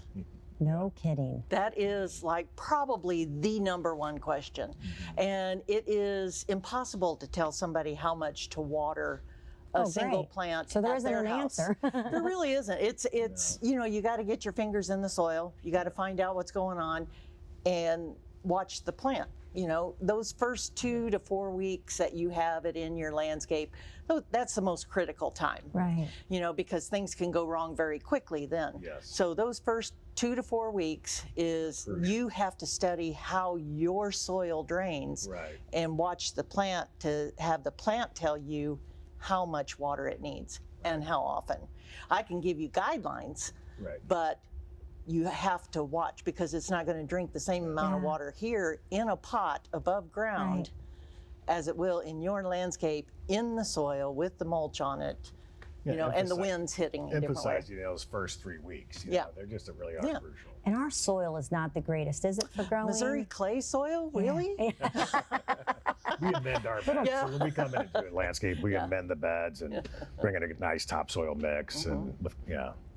No kidding. That is like probably the #1 question. And it is impossible to tell somebody how much to water a single great. plant. So there at isn't their an house. answer. There really isn't. It's you got to get your fingers in the soil. You got to find out what's going on and watch the plant. Those first 2 to 4 weeks that you have it in your landscape, that's the most critical time. Right. Because things can go wrong very quickly then. Yes. So those first 2 to 4 weeks is you have to study how your soil drains Right. and watch the plant to have the plant tell you how much water it needs and how often. I can give you guidelines, Right. but you have to watch because it's not going to drink the same amount of Yeah. water here in a pot above ground as it will in your landscape in the soil with the mulch on it, and the emphasize- winds hitting a different way. Emphasize, those first 3 weeks. Yeah. They're just really are crucial. And our soil is not the greatest, is it, for growing? Missouri clay soil, really? We amend our beds. So when we come in and do landscape, we amend the beds and bring in a nice topsoil mix and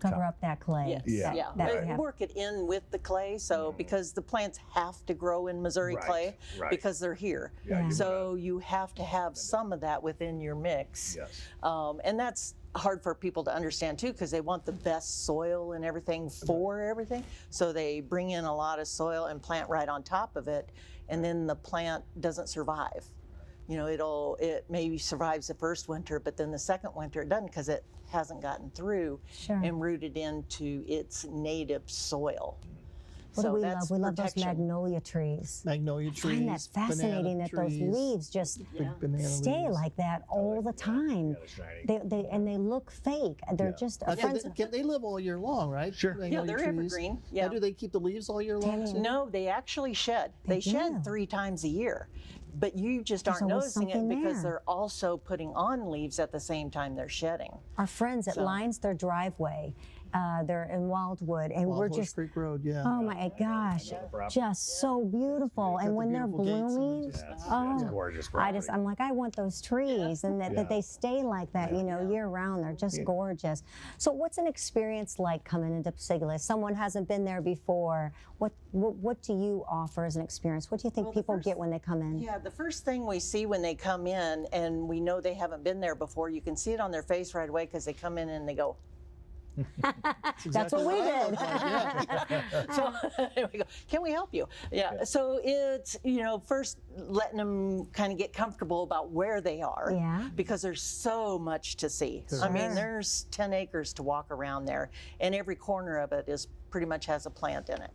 Cover up that clay. Yes. that- that we But have. work it in with the clay, so because the plants have to grow in Missouri Right, clay right. because they're here. Yeah, you So you have to have some of that within your mix. Yes. And that's hard for people to understand too because they want the best soil and everything for everything. So they bring in a lot of soil and plant right on top of it, and then the plant doesn't survive. It maybe survives the first winter, but then the second winter it doesn't because it hasn't gotten through Sure. and rooted into its native soil. What So do we that's love? We love those protection. magnolia trees. Magnolia I trees. find that fascinating banana that those trees, leaves just big banana stay leaves. like that all the time. Yeah, They look fake. They're Yeah. just Now, friends. they live all year long, right? Sure. Magnolia they're trees. evergreen, yeah. Now, do they keep the leaves all year long? too? No, they actually shed. They They shed do. 3 times a year. But you just There's aren't always noticing it something because there. they're also putting on leaves at the same time they're shedding. Our friends, it So- lines their driveway. They're in Wildwood, and Wild we're Horse just, Creek Road, yeah. oh my gosh, just so beautiful. Got And the when they're beautiful gates and blooming, just- it's oh, gorgeous. I'm like, I want those trees, and that Yeah. they stay like that, year round. They're just gorgeous. So, what's an experience like coming into Passiglia? Someone hasn't been there before. What do you offer as an experience? What do you think Well, the people first- get when they come in? Yeah, the first thing we see when they come in, and we know they haven't been there before, you can see it on their face right away because they come in and they go, That's what we I did. look like, yeah. so there we go. Can we help you? Yeah. So it's, first letting them kind of get comfortable about where they are. Yeah. Because there's so much to see. I mean, Sure. there's 10 acres to walk around there, and every corner of it is pretty much has a plant in it.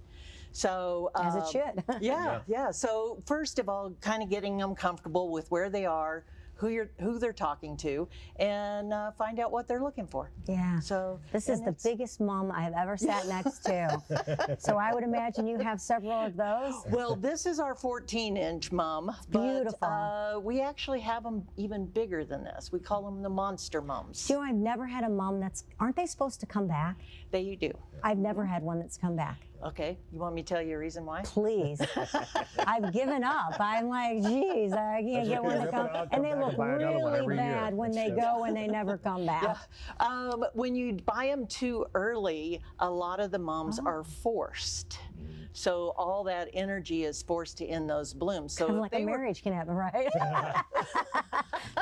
So As it should. yeah. So first of all, kind of getting them comfortable with where they are, who they're talking to, and find out what they're looking for. Yeah. So This is and the it's- biggest mom I have ever sat next to. So I would imagine you have several of those. Well, this is our 14-inch mum. Beautiful. But we actually have them even bigger than this. We call them the monster mums. Do you know, I've never had a mom aren't they supposed to come back? They do. I've never had one that's come back. Okay. You want me to tell you a reason why? Please. I've given up. I'm like, geez, I can't get one to come. And they look really bad when they go and they never come back. When you buy them too early, a lot of the mums are forced. So all that energy is forced to in those blooms. So Kind of if like they a were- marriage can happen, right?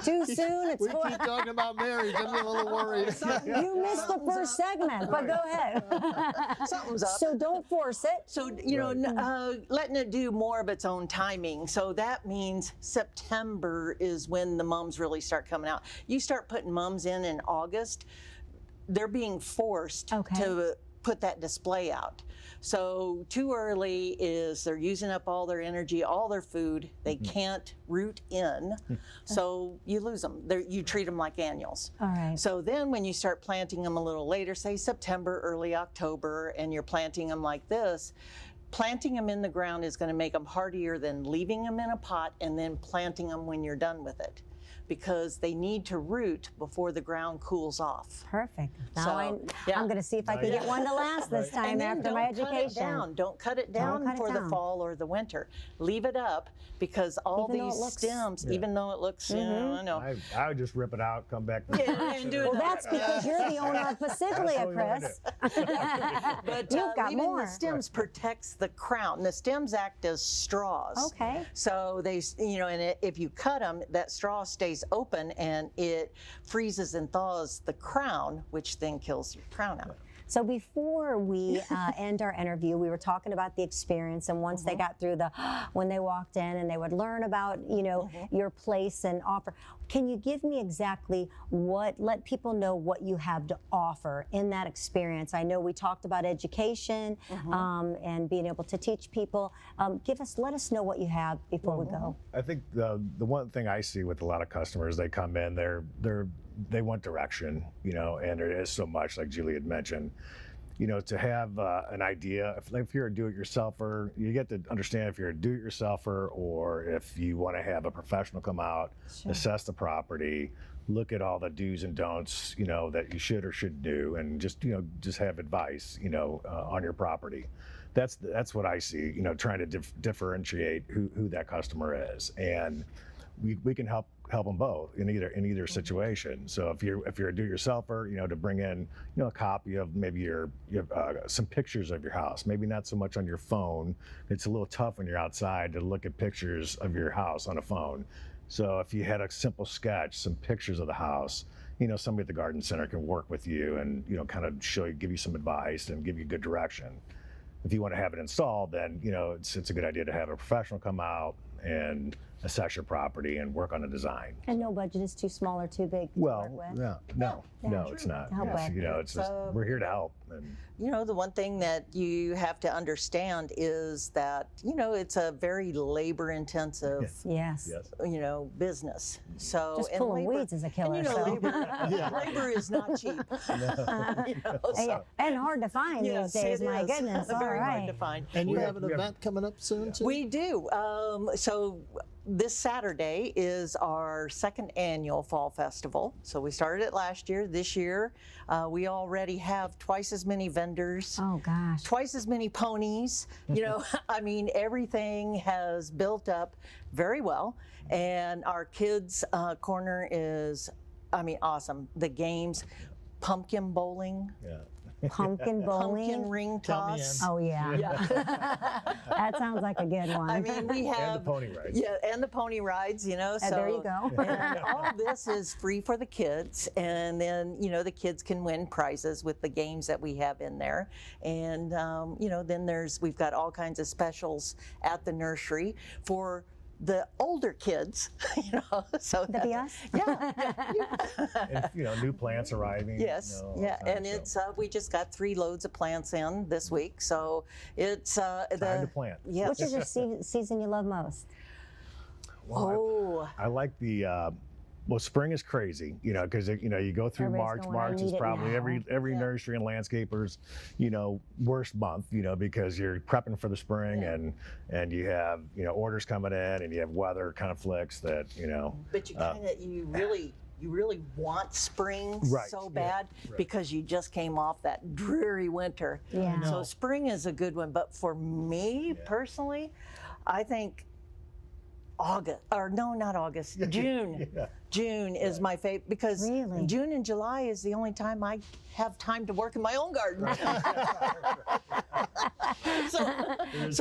Too soon, it's We keep talking about marriage. I'm getting a little worried. You missed the first segment, but go ahead. Something's up. So don't force it. So, letting it do more of its own timing. So that means September is when the mums really start coming out. You start putting mums in August, they're being forced to put that display out. So too early is they're using up all their energy, all their food. They can't root in, so you lose them. You treat them like annuals. All right. So then when you start planting them a little later, say September, early October, and you're planting them like this, planting them in the ground is going to make them hardier than leaving them in a pot and then planting them when you're done with it, because they need to root before the ground cools off. Perfect. Now So, I'm going to see if I can get one to last this time And then after my don't cut it education. down. Don't cut it Don't down cut it for down. the fall or the winter. Leave it up, because all Even though it these looks- stems, even though it looks, I know. I would just rip it out, come back. And do Well, it. that's because you're the owner of Passiglia, Chris. But You've got leaving more. the stems protects the crown. The stems act as straws. Okay. So they, if you cut them, that straw stays open and it freezes and thaws the crown, which then kills your crown out. So before we end our interview, we were talking about the experience, and once they got through when they walked in and they would learn about, your place and offer. Can you give me exactly let people know what you have to offer in that experience? I know we talked about education and being able to teach people. Let us know what you have before we go. I think the one thing I see with a lot of customers, they come in, they want direction, and there is so much, like Julie had mentioned, to have an idea. If you're a do-it-yourselfer, you get to understand if you're a do-it-yourselfer or if you want to have a professional come out, assess the property, look at all the do's and don'ts, that you should or shouldn't do, and just have advice, on your property. That's what I see, trying to differentiate who that customer is, and we can help them both in either situation. So if you're a do-it-yourselfer, to bring in a copy of maybe some pictures of your house, maybe not so much on your phone. It's a little tough when you're outside to look at pictures of your house on a phone. So if you had a simple sketch, some pictures of the house, somebody at the garden center can work with you and kind of give you some advice and give you good direction. If you want to have it installed, then it's a good idea to have a professional come out and assess your property and work on a design. And no budget is too small or too big to Well, work with. no, it's not. To help It's, with. you know, it's just we're here to help. And The one thing that you have to understand is that, it's a very labor intensive, Yes. business. So, Just and pulling labor- weeds is a killer. And, so. labor is not cheap. And hard to find Yes, these days, it my is. goodness. All Very hard right. to find. And you have an event coming up soon too? We do. So this Saturday is our second annual Fall Festival. So we started it last year. This year, we already have twice as many vendors. Oh, gosh. Twice as many ponies. I mean, everything has built up very well. And our kids' corner is, awesome. The games, pumpkin bowling. Pumpkin bowling. Pumpkin ring Count me toss. in. Oh, yeah. That sounds like a good one. I mean, we have the pony rides. Yeah, and the pony rides. So there you go. and all of this is free for the kids, and then the kids can win prizes with the games that we have in there, and then we've got all kinds of specials at the nursery for the older kids, so That'd be us? and new plants arriving. Yes, all the time, and so. it's we just got 3 loads of plants in this week, so it's time to plant. Yes. Which is your season you love most? Well, I like the. Well, spring is crazy, because you go through Everybody's March. going, "I March is need it probably now." every nursery and landscaper's, worst month, because you're prepping for the spring and you have orders coming in and you have weather conflicts that But you really want spring Right, so yeah, bad right. because you just came off that dreary winter. Yeah. So spring is a good one, but for me personally, I think June. Yeah. June is my favorite because Really? June and July is the only time I have time to work in my own garden. so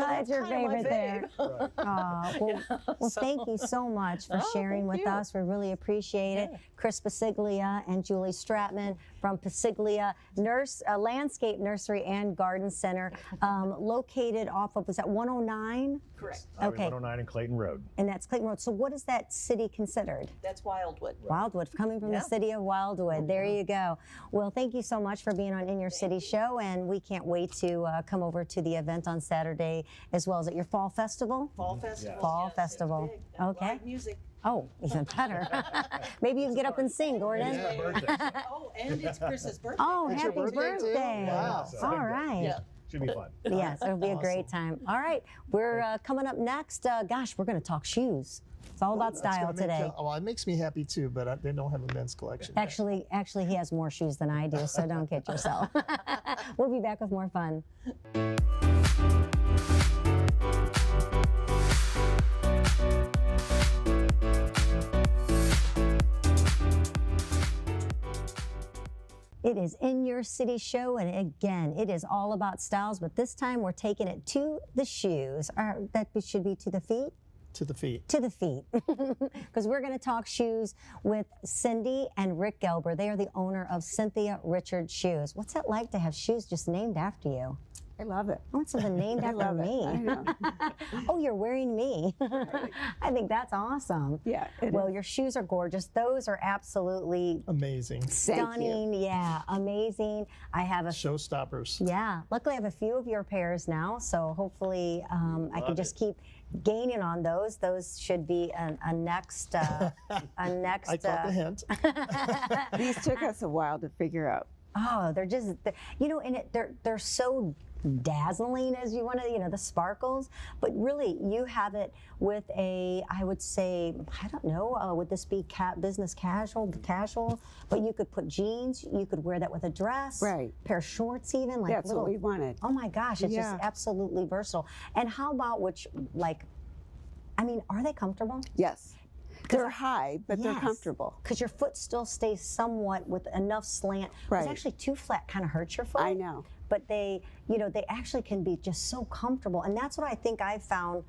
That's your kinda my favorite there. Right. Well, thank you so much for sharing thank with you. us. We really appreciate it. Chris Passiglia and Julie Straatmann from Passiglia Landscape Nursery and Garden Center, located off of, was that 109? Correct. Highway Okay. 109 and Clayton Road. And that's Clayton Road. So what is that city considered? That's Wildwood. Wildwood, coming from the city of Wildwood. There you go. Well, thank you so much for being on In Your City Show, and we can't wait to come over to the event on Saturday, as well as at your Fall Festival. Fall Festival. Fall yes, Festival. it's big. Okay. Live music. Oh, even better. Maybe you can get up and sing, Gordon. It's my birthday. Oh, and it's Chris's birthday. Oh, It's your happy birthday, too? birthday. Wow. All right. Yeah. Should be fun. Yes, it'll be a great time. All right, we're coming up next. Gosh, we're going to talk shoes. It's all about That's style gonna make today. well, it makes me happy too, but they don't have a men's collection. Actually, he has more shoes than I do, so don't kid yourself. We'll be back with more fun. It is In Your City Show, and again, it is all about styles, but this time we're taking it to the shoes. That should be to the feet? To the feet. To the feet, because we're going to talk shoes with Cindy and Rick Gelber. They are the owner of Cynthia Richard Shoes. What's it like to have shoes just named after you? I love it. I want something named after love it. me. I know. Oh, you're wearing me. I think that's awesome. Yeah, it Well, is. your shoes are gorgeous. Those are absolutely Amazing. stunning. Yeah, amazing. I have a Showstoppers. yeah. Luckily, I have a few of your pairs now, so hopefully I can just keep gaining on those. Those should be a next a next. I caught the hint. These took us a while to figure out. Oh, they're just and they're so dazzling, as you want to, the sparkles, but really you have it with I would say, I don't know, would this be business casual, but you could put jeans, you could wear that with a dress, Right. pair of shorts even, like That's little, what we wanted. oh my gosh, it's Yeah. just absolutely versatile. And how about are they comfortable? Yes. They're high, but they're Yes. comfortable. Because your foot still stays somewhat with enough slant. Right. It's actually too flat kind of hurts your foot. I know. But they actually can be just so comfortable. And that's what I think I've found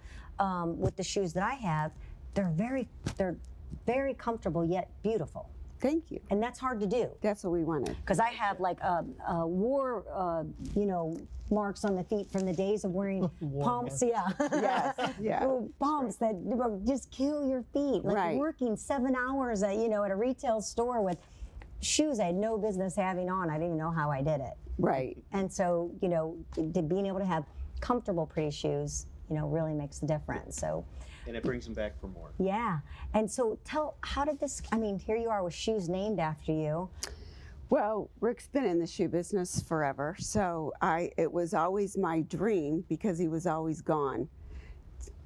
with the shoes that I have. They're very comfortable yet beautiful. Thank you. And that's hard to do. That's what we wanted. Because I have like war, marks on the feet from the days of wearing pumps. Yeah. Yes, yeah. Pumps that just kill your feet. Like Right. working 7 hours at a retail store with shoes I had no business having on. I didn't even know how I did it. Right. And so, being able to have comfortable, pretty shoes, really makes a difference. So. And it brings them back for more. Yeah. And so how did this, here you are with shoes named after you. Well, Rick's been in the shoe business forever, so it was always my dream, because he was always gone,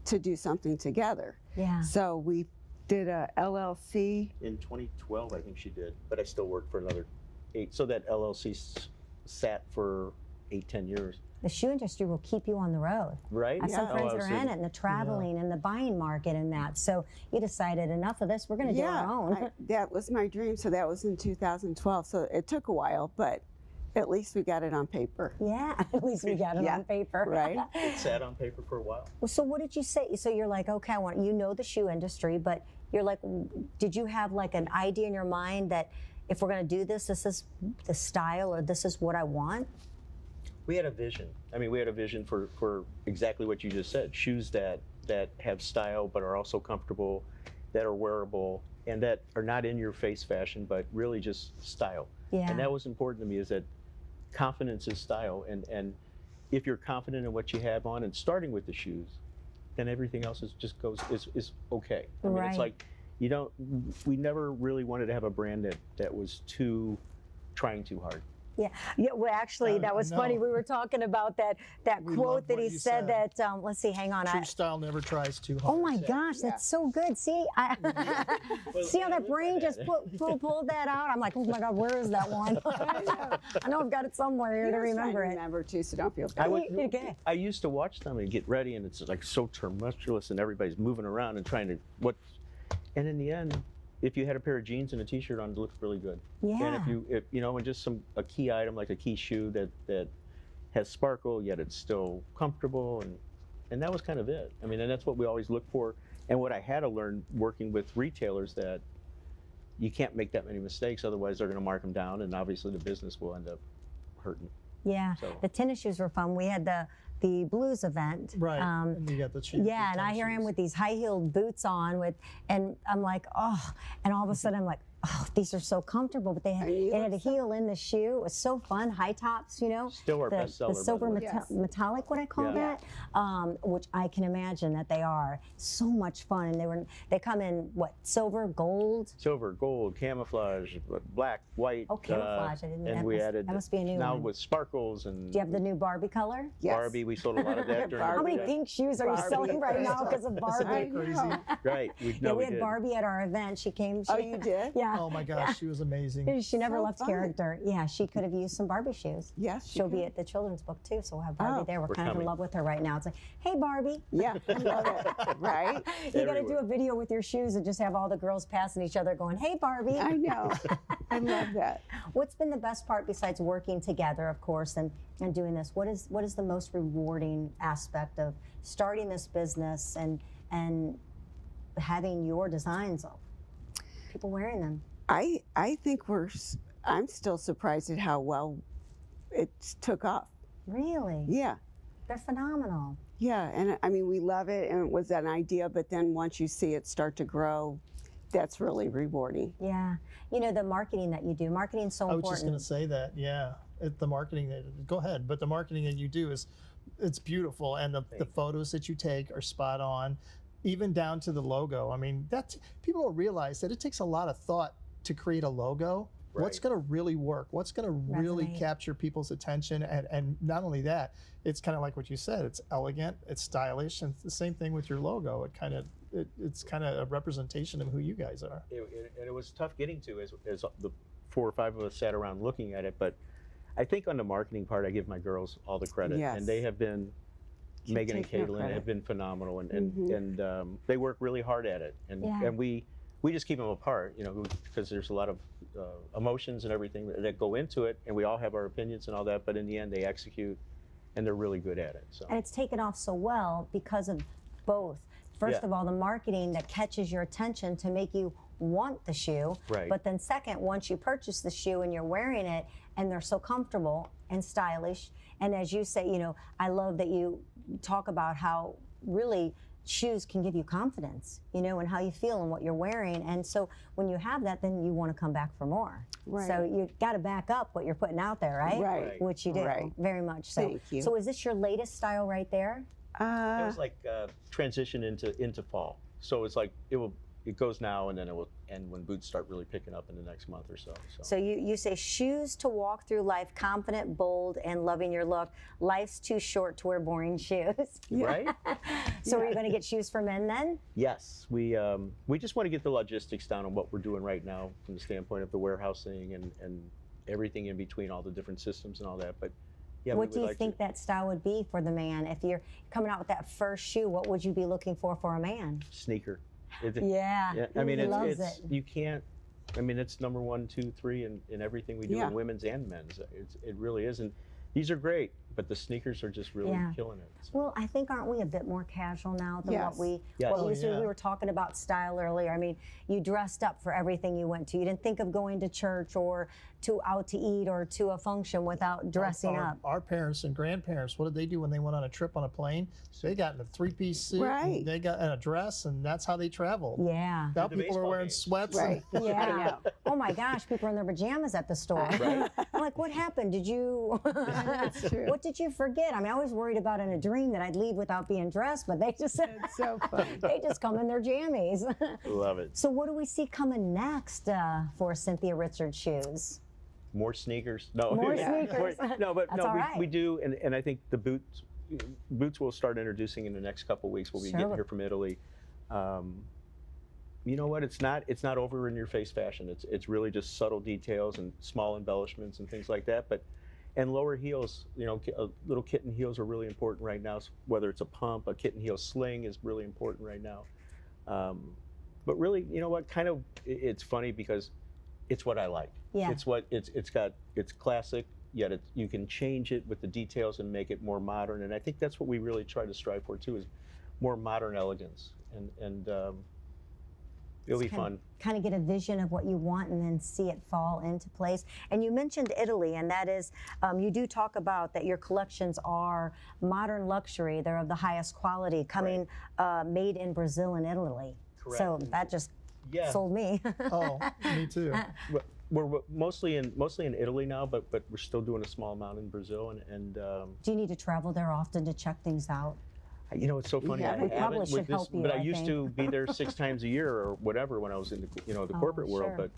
to do something together. Yeah. So we did a LLC. In 2012, I think she did, but I still worked for another 8. So that LLC sat for 8-10 years. The shoe industry will keep you on the road. Right? I have some friends that are in it, and the traveling and the buying market and that. So you decided enough of this, we're going to do our own. That was my dream. So that was in 2012. So it took a while, but at least we got it on paper. Yeah, at least we got it on paper. Right. It sat on paper for a while. So what did you say? So you're like, okay, the shoe industry, but you're like, did you have like an idea in your mind that if we're going to do this, this is the style, or this is what I want? We had a vision. We had a vision for exactly what you just said. Shoes that have style, but are also comfortable, that are wearable, and that are not in your face fashion, but really just style. Yeah. And that was important to me, is that confidence is style. And if you're confident in what you have on, and starting with the shoes, then everything else is okay. Right. It's like, we never really wanted to have a brand that was trying too hard. Yeah. Well, actually, that was funny. We were talking about that quote that he said that. Let's see. Hang on. True style never tries too hard. Oh my gosh, that's so good. See, see how that brain just pulled that out. I'm like, oh my God, where is that one? I know I've got it somewhere here to remember it. Remember too, so don't feel bad. I used to watch them and get ready, and it's like so tumultuous, and everybody's moving around and trying to and in the end, if you had a pair of jeans and a T-shirt on, it looked really good. Yeah. And and just a key item like a key shoe that has sparkle, yet it's still comfortable, and that was kind of it. And that's what we always look for. And what I had to learn working with retailers, that you can't make that many mistakes, otherwise they're going to mark them down, and obviously the business will end up hurting. Yeah. So. The tennis shoes were fun. We had the blues event. Right. And you got the shoes. Yeah, and I hear him with these high-heeled boots on and I'm like, oh, and all of a sudden I'm like, oh, these are so comfortable, but it had a heel in the shoe. It was so fun, high tops, Still our bestseller. The silver by the way. metallic, what I call that, which I can imagine that they are. So much fun, and they come in silver, gold? Silver, gold, camouflage, black, white. Oh, camouflage! I didn't. And we added that must be a new now one. with sparkles and. Do you have the new Barbie color? Yes. Barbie, we sold a lot of that during. How many pink shoes are you selling right now because of Barbie? Right. We had Barbie at our event. She came. Oh, you did? Yeah. Oh my gosh, she was amazing. She never So left fun. character. Yeah, she could have used some Barbie shoes. Yes, She'll be at the children's book too, so we'll have Barbie there. We're kind of in coming. love with her right now. It's like, hey Barbie. Yeah, I love it. Right? You got to do a video with your shoes and just have all the girls passing each other going, hey Barbie. I know. I love that. What's been the best part besides working together, of course, and doing this? What is the most rewarding aspect of starting this business and having your designs, people wearing them? I think I'm still surprised at how well it took off. Really? Yeah. They're phenomenal. Yeah, and we love it, and it was an idea, but then once you see it start to grow, that's really rewarding. Yeah. The marketing that you do, marketing's so important. I was just going to say that, yeah. The marketing go ahead, but the marketing that you do it's beautiful, and the photos that you take are spot on, even down to the logo. People don't realize that it takes a lot of thought to create a logo. Right. What's going to really work? What's going to really capture people's attention? And not only that, it's kind of like what you said. It's elegant, it's stylish, and it's the same thing with your logo. It's kind of a representation of who you guys are. And it was tough getting to as the 4 or 5 of us sat around looking at it. But I think on the marketing part, I give my girls all the credit, and they have been. Megan and Caitlin have been phenomenal, and they work really hard at it, and we just keep them apart, because there's a lot of emotions and everything that go into it, and we all have our opinions and all that, but in the end they execute, and they're really good at it. So. And it's taken off so well because of both. First of all, the marketing that catches your attention to make you want the shoe. Right. But then second, once you purchase the shoe and you're wearing it and they're so comfortable and stylish, and as you say, you know, I love that you talk about how really shoes can give you confidence, you know, and how you feel and what you're wearing. And so when you have that, then you want to come back for more. Right. So you got to back up what you're putting out there, right? Right. Which you do, Right. very much so. Thank you. So is this your latest style right there? It was like transition into fall. So it's like it goes now and then it will end when boots start really picking up in the next month or so. So you say shoes to walk through life, confident, bold, and loving your look. Life's too short to wear boring shoes. Right? So are you going to get shoes for men then? Yes, we just want to get the logistics down on what we're doing right now from the standpoint of the warehousing and everything in between, all the different systems and all that. But yeah, what do you think that style would be for the man? If you're coming out with that first shoe, what would you be looking for a man? Sneaker. Yeah, I mean, he loves it. You can't. I mean, it's number 1, 2, 3 in everything we do in women's and men's. It really is, and these are great. But the sneakers are just really killing it. So. Well, I think aren't we a bit more casual now than what we Yes. what we used to? We were talking about style earlier. I mean, you dressed up for everything you went to. You didn't think of going to church or to out to eat or to a function without dressing up. Our parents and grandparents, what did they do when they went on a trip on a plane? They got in a 3-piece suit, Right. and they got in a dress, and that's how they traveled. Yeah. Now people are wearing sweats. Right. Yeah. Oh my gosh, people are in their pajamas at the store. Right. I'm like, what happened? Did you? That's true. What did you forget? I mean, I was worried about in a dream that I'd leave without being dressed, but they just It's so funny. they just come in their jammies. Love it. So what do we see coming next for Cynthia Richard Shoes? More sneakers. No. More sneakers. No, but That's no, all right. we do, and I think the boots we'll start introducing in the next couple of weeks. We'll be getting here from Italy. You know what? It's not over in your face fashion. It's really just subtle details and small embellishments and things like that. And lower heels, you know, little kitten heels are really important right now. Whether it's a pump, a kitten heel sling is really important right now. But really, you know what? Kind of, it's funny because it's what I like. Yeah. It's classic, yet you can change it with the details and make it more modern. And I think that's what we really try to strive for too, is more modern elegance. And it'll be fun. Kind of get a vision of what you want and then see it fall into place. And you mentioned Italy, and that is, you do talk about that your collections are modern luxury. They're of the highest quality, coming made in Brazil and Italy. Correct. So that just sold me. Oh, me too. We're mostly in Italy now, but we're still doing a small amount in Brazil. And do you need to travel there often to check things out? you know, it's so funny. Yeah, I haven't with this, help you, but I I used think. to be there 6 times a year or whatever when I was in the corporate world. sure.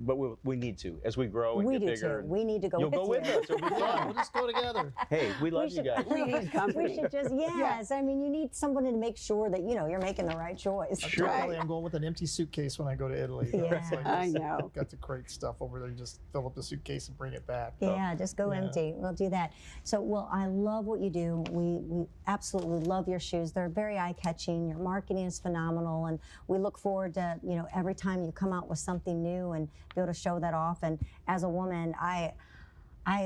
But we need to as we grow and We get do bigger. too. We need to go You'll with go with you. us. It'll be fun. We'll just go together. Hey, we love you guys. We need company. We should just, yes. I mean, you need someone to make sure that, you know, you're making the right choice. Sure. I'm going with an empty suitcase when I go to Italy. Yeah. It's like I just know. Got the crate stuff over there. You just fill up the suitcase and bring it back. Yeah, just go Yeah. empty. We'll do that. So, well, I love what you do. We absolutely love your shoes. They're very eye-catching. Your marketing is phenomenal, and we look forward to, you know, every time you come out with something new and be able to show that off. And as a woman, I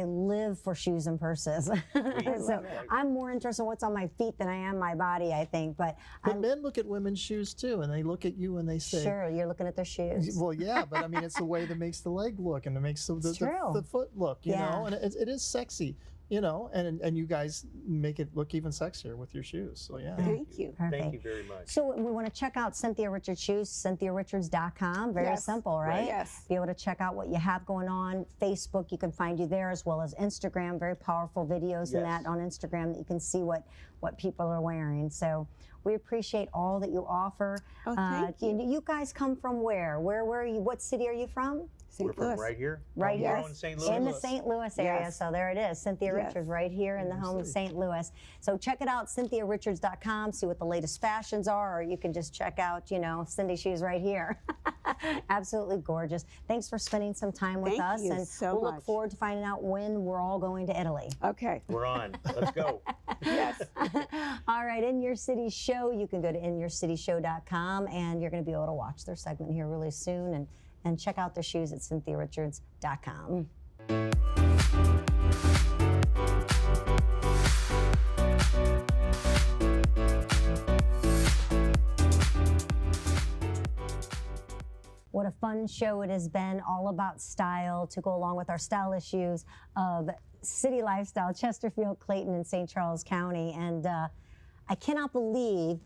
live for shoes and purses. So I'm more interested in what's on my feet than I am my body, I think. But men look at women's shoes too, and they look at you and they say, sure, you're looking at their shoes. Well, yeah, but I mean, it's the way that makes the leg look and it makes the foot look, you Yeah. know, and it is sexy, you know, and you guys make it look even sexier with your shoes. So yeah. Thank you. Perfect. Thank you very much. So we want to check out Cynthia Richard Shoes, CynthiaRichards.com. Very Yes. simple, right? Yes. Be able to check out what you have going on. Facebook, you can find you there, as well as Instagram. Very powerful videos in Yes. that on Instagram that you can see what people are wearing. So we appreciate all that you offer. Oh, thank you. You guys come from where? Where are you? What city are you from? We're St. from Louis. right here. Right here in St. Louis. in the St. Louis area. Yes. So there it is, Cynthia Yes. Richards right here in the home of St. Louis. So check it out, CynthiaRichards.com, see what the latest fashions are, or you can just check out, you know, Cindy Shoes right here. Absolutely gorgeous. Thanks for spending some time with Thank us, you and so we'll look much. forward to finding out when we're all going to Italy. Okay. We're on. Let's go. Yes. All right, In Your City Show, you can go to inyourcityshow.com, and you're going to be able to watch their segment here really soon, and check out their shoes at CynthiaRichards.com. fun show it has been, all about style to go along with our style issues of city lifestyle, Chesterfield, Clayton, and St. Charles County. And I cannot believe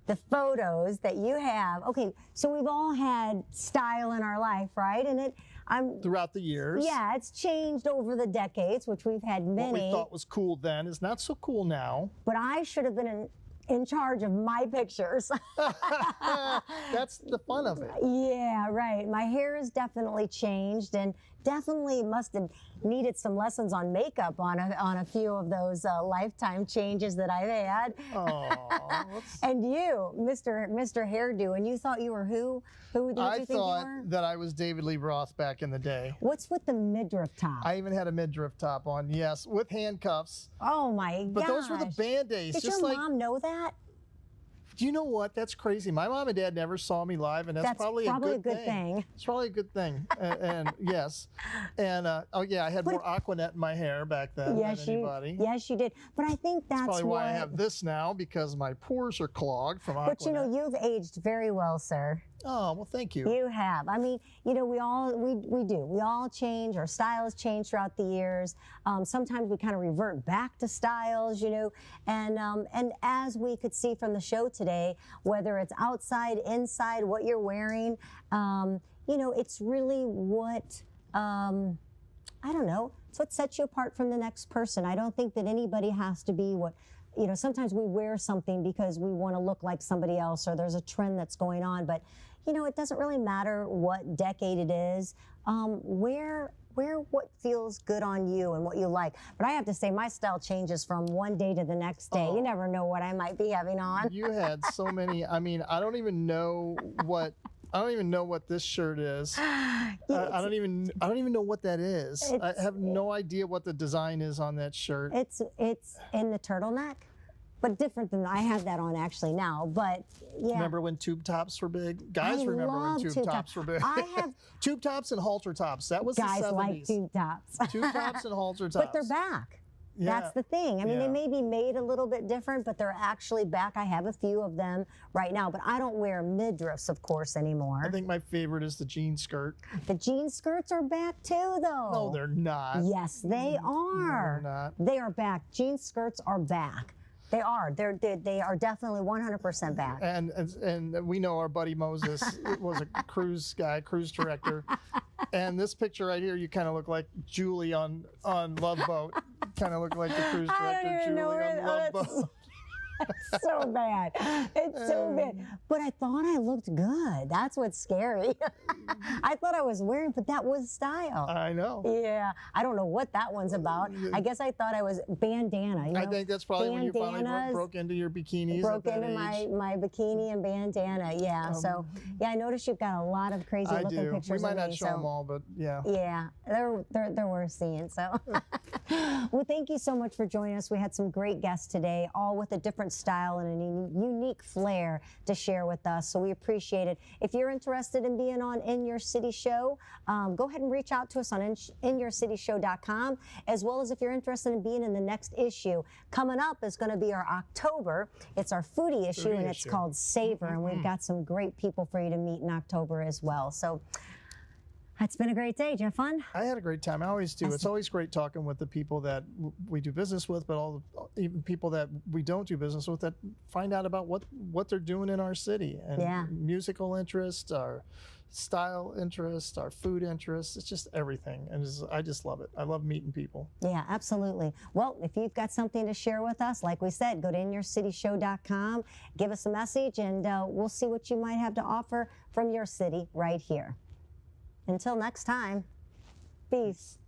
the photos that you have. Okay, so we've all had style in our life, right? And throughout the years. Yeah, it's changed over the decades, which we've had many. What we thought was cool then is not so cool now. But I should have been in charge of my pictures. That's the fun of it. Yeah, right. My hair has definitely changed, and definitely must have needed some lessons on makeup on a few of those lifetime changes that I've had. And you, Mr. Hairdo, and you thought you were who? Who did you think you were? I thought that I was David Lee Roth back in the day. What's with the midriff top? I even had a midriff top on, yes, with handcuffs. Oh my gosh. But those were the Band-Aids. Did your mom know that? Do you know what? That's crazy. My mom and dad never saw me live, and that's probably a good thing. It's probably a good thing. and yes. And oh yeah, I had more Aquanet in my hair back then than anybody. Yes, you did. But I think that's probably why I have this now, because my pores are clogged from Aquanet. But you know, you've aged very well, sir. Oh, well, thank you. You have. I mean, you know, we do. We all change. Our style has changed throughout the years. Sometimes we kind of revert back to styles, you know, and as we could see from the show today, whether it's outside, inside, what you're wearing, you know, it's really what, I don't know, it's what sets you apart from the next person. I don't think that anybody has to be what, you know, sometimes we wear something because we want to look like somebody else, or there's a trend that's going on, but you know, it doesn't really matter what decade it is. Wear what feels good on you and what you like. But I have to say, my style changes from one day to the next day. You never know what I might be having on. You had so many. I mean, I don't even know what this shirt is. I don't even know what that is. I have no idea what the design is on that shirt. It's in the turtleneck, but different than I have that on actually now. But yeah. Remember when tube tops were big? Guys remember when tube tops were big. I have tube tops and halter tops. That was guys the 70s. like tube tops. Tube tops and halter tops. But they're back. Yeah. That's the thing. I mean, they may be made a little bit different, but they're actually back. I have a few of them right now, but I don't wear midriffs, of course, anymore. I think my favorite is the jean skirt. The jean skirts are back too, though. No, they're not. Yes, they are. No, they're not. They are back. Jean skirts are back. They are. They are definitely 100% back. And we know our buddy Moses was a cruise director. And this picture right here, you kind of look like Julie on Love Boat. Kind of look like the cruise director Julie on Love Boat. It's so bad. It's so bad. But I thought I looked good. That's what's scary. I thought I was wearing, but that was style. I know. Yeah. I don't know what that one's about. I guess I thought I was bandana. You know? I think that's probably when you finally broke into your bikinis. Broke into my bikini and bandana. Yeah. So yeah, I noticed you've got a lot of crazy looking pictures. We might of not show them all, but yeah. Yeah, they're worth seeing. So, well, thank you so much for joining us. We had some great guests today, all with a different style and a unique flair to share with us. So we appreciate it. If you're interested in being on In Your City Show, go ahead and reach out to us on inyourcityshow.com, as well as if you're interested in being in the next issue. Coming up is going to be our October. It's our foodie issue, and it's called Savor, and we've got some great people for you to meet in October as well. So it's been a great day. Did you have fun? I had a great time. I always do. It's always great talking with the people that we do business with, but even people that we don't do business with, that find out about what they're doing in our city, and musical interest, our style interest, our food interest. It's just everything, and I just love it. I love meeting people. Yeah, absolutely. Well, if you've got something to share with us, like we said, go to inyourcityshow.com, give us a message, and we'll see what you might have to offer from your city right here. Until next time, peace.